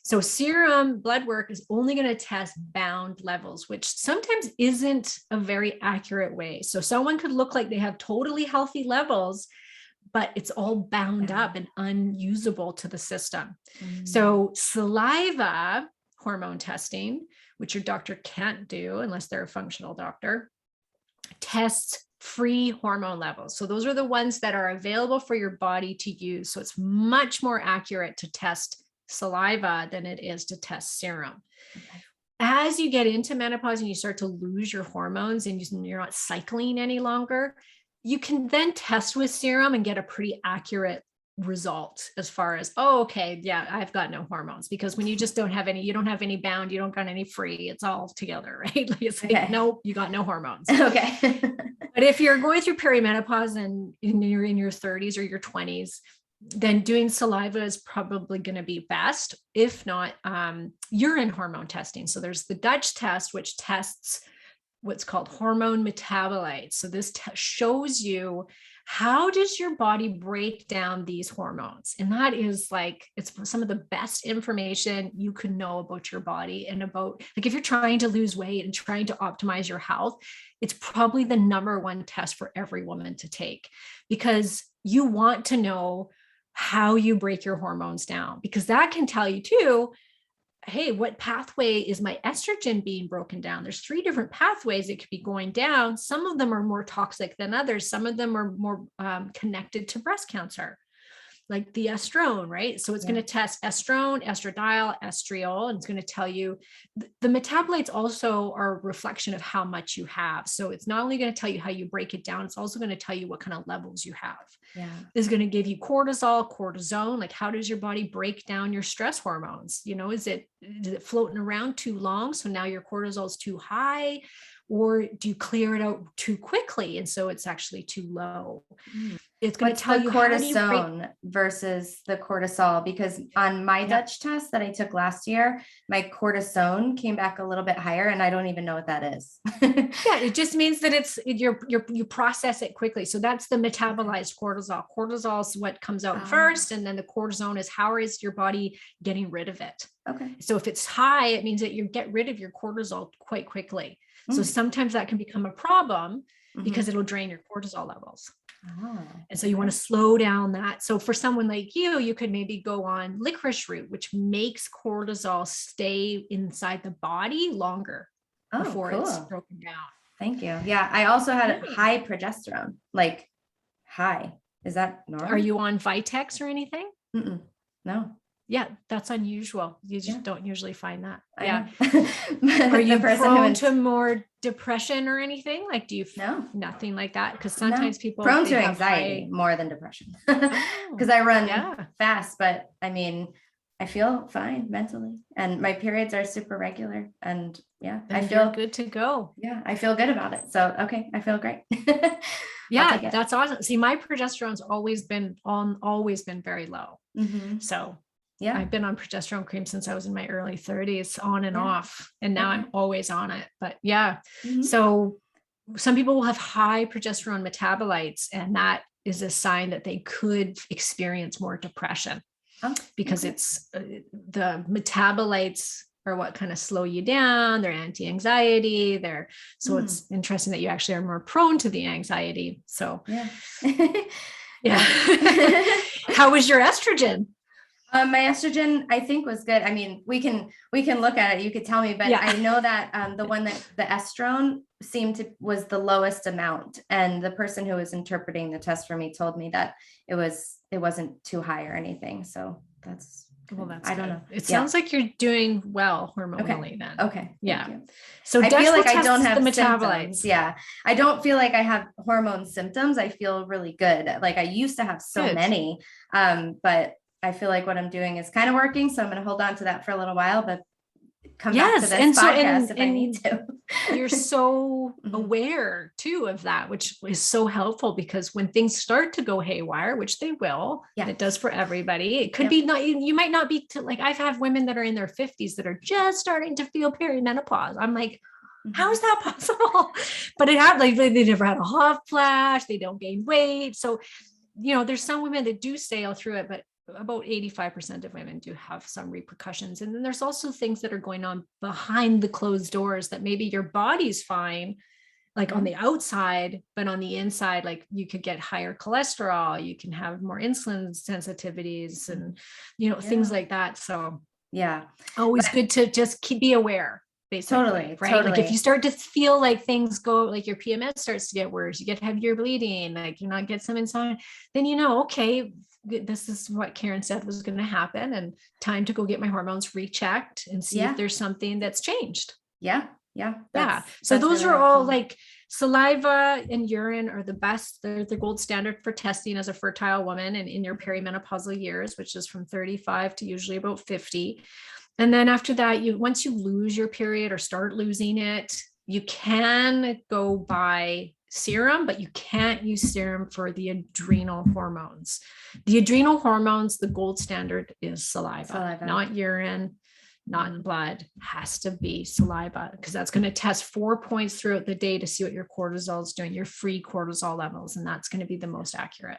Speaker 2: So serum blood work is only going to test bound levels, which sometimes isn't a very accurate way. So someone could look like they have totally healthy levels, but it's all bound up and unusable to the system. So saliva hormone testing, which your doctor can't do unless they're a functional doctor, tests free hormone levels. So those are the ones that are available for your body to use. So it's much more accurate to test saliva than it is to test serum.
Speaker 1: Okay.
Speaker 2: As you get into menopause and you start to lose your hormones and you're not cycling any longer, you can then test with serum and get a pretty accurate result as far as, oh, okay, yeah, I've got no hormones. Because when you just don't have any, you don't have any bound, you don't got any free, it's all together, right? Like it's like, nope, you got no hormones.
Speaker 1: Okay.
Speaker 2: But if you're going through perimenopause and you're in your 30s or your 20s, then doing saliva is probably going to be best. If not, urine hormone testing. So there's the Dutch test, which tests what's called hormone metabolites. So this shows you how does your body break down these hormones. And that is like, it's some of the best information you could know about your body and about, like, if you're trying to lose weight and trying to optimize your health, it's probably the number one test for every woman to take, because you want to know how you break your hormones down, because that can tell you too, hey, what pathway is my estrogen being broken down? There's 3 different pathways it could be going down. Some of them are more toxic than others. Some of them are more connected to breast cancer, like the estrone, right? So it's going to test estrone, estradiol, estriol, and it's going to tell you the metabolites also are a reflection of how much you have. So it's not only going to tell you how you break it down, it's also going to tell you what kind of levels you have. Yeah. It's going to give you cortisol, cortisone, like how does your body break down your stress hormones? You know, is it floating around too long? So now your cortisol is too high, or do you clear it out too quickly? And so it's actually too low. It's going to tell you
Speaker 1: cortisone versus the cortisol, because on my Dutch test that I took last year, my cortisone came back a little bit higher, and I don't even know what that is.
Speaker 2: Yeah, it just means that it's you process it quickly. So that's the metabolized cortisol. Cortisol is what comes out first, and then the cortisone is how is your body getting rid of it. Okay. So if it's high, it means that you get rid of your cortisol quite quickly. So sometimes that can become a problem because it'll drain your cortisol levels. And so you want to slow down that. So for someone like you could maybe go on licorice root, which makes cortisol stay inside the body longer before it's broken down.
Speaker 1: Thank you. Yeah. I also had high progesterone, like high. Is that normal?
Speaker 2: Are you on Vitex or anything?
Speaker 1: No.
Speaker 2: Yeah, that's unusual. You just don't usually find that. Yeah.
Speaker 1: Are
Speaker 2: you prone to more depression or anything? Like, do you nothing like that? Because sometimes people
Speaker 1: prone to anxiety more than depression. Because I run fast, but I mean, I feel fine mentally, and my periods are super regular, and I feel
Speaker 2: good to go.
Speaker 1: Yeah, I feel good about it. So okay, I feel great.
Speaker 2: Yeah, that's awesome. See, my progesterone's always been very low. So. Yeah, I've been on progesterone cream since I was in my early 30s, on and off, and now I'm always on it. But so some people will have high progesterone metabolites, and that is a sign that they could experience more depression because it's the metabolites are what kind of slow you down. They're anti-anxiety. So it's interesting that you actually are more prone to the anxiety. So How was your estrogen?
Speaker 1: My estrogen, I think, was good. I mean, we can look at it. You could tell me, but I know that the one that the estrone was the lowest amount, and the person who was interpreting the test for me told me that it wasn't too high or anything. So that's I don't know.
Speaker 2: It sounds like you're doing well hormonally then.
Speaker 1: Okay.
Speaker 2: Yeah. So
Speaker 1: I feel like I don't have the metabolites. Symptoms. Yeah. I don't feel like I have hormone symptoms. I feel really good. Like I used to have so many, but I feel like what I'm doing is kind of working. So I'm going to hold on to that for a little while, but come back to this podcast if I need to.
Speaker 2: You're so aware too of that, which is so helpful, because when things start to go haywire, which they will, it does for everybody. It could be you might not be like, I've had women that are in their 50s that are just starting to feel perimenopause. I'm like, how is that possible? But it happened. Like they never had a hot flash. They don't gain weight. So, there's some women that do sail through it, but about 85% of women do have some repercussions. And then there's also things that are going on behind the closed doors that maybe your body's fine, like on the outside, but on the inside, like you could get higher cholesterol, you can have more insulin sensitivities and, things like that. So always good to just be aware. basically,
Speaker 1: Totally,
Speaker 2: right? Like if
Speaker 1: totally.
Speaker 2: you start to feel like things go, like your PMS starts to get worse, you get heavier bleeding, like you not get some insomnia, then okay, this is what Karen said was going to happen, and time to go get my hormones rechecked and see if
Speaker 1: Yeah,
Speaker 2: there's something that's changed.
Speaker 1: yeah, yeah.
Speaker 2: Yeah. So
Speaker 1: That's
Speaker 2: those
Speaker 1: really
Speaker 2: are all
Speaker 1: helpful.
Speaker 2: like saliva and urine are the best. They're the gold standard for testing as a fertile woman and in your perimenopausal years, which is from 35 to usually about 50. And then after that, once you lose your period or start losing it, you can go by serum, but you can't use serum for the adrenal hormones. The adrenal hormones, the gold standard is saliva. Not urine, not in blood, has to be saliva, because that's going to test 4 points throughout the day to see what your cortisol is doing, your free cortisol levels, and that's going to be the most accurate.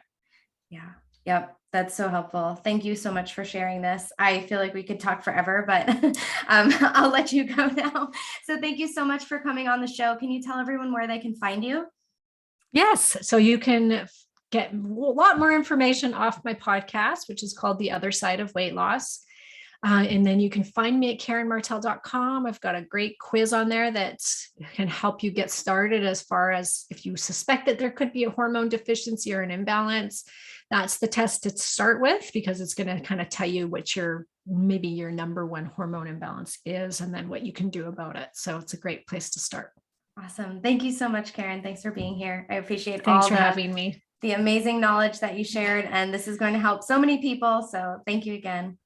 Speaker 1: Yeah. Yep. That's so helpful. Thank you so much for sharing this. I feel like we could talk forever, but I'll let you go now. So thank you so much for coming on the show. Can you tell everyone where they can find you?
Speaker 2: Yes. So you can get a lot more information off my podcast, which is called The Other Side of Weight Loss. And then you can find me at KarenMartel.com. I've got a great quiz on there that can help you get started as far as if you suspect that there could be a hormone deficiency or an imbalance. That's the test to start with, because it's going to kind of tell you what maybe your number one hormone imbalance is, and then what you can do about it. So it's a great place to start.
Speaker 1: Awesome. Thank you so much, Karen. Thanks for being here. I appreciate
Speaker 2: Thanks for having me.
Speaker 1: The amazing knowledge that you shared, and this is going to help so many people. So thank you again.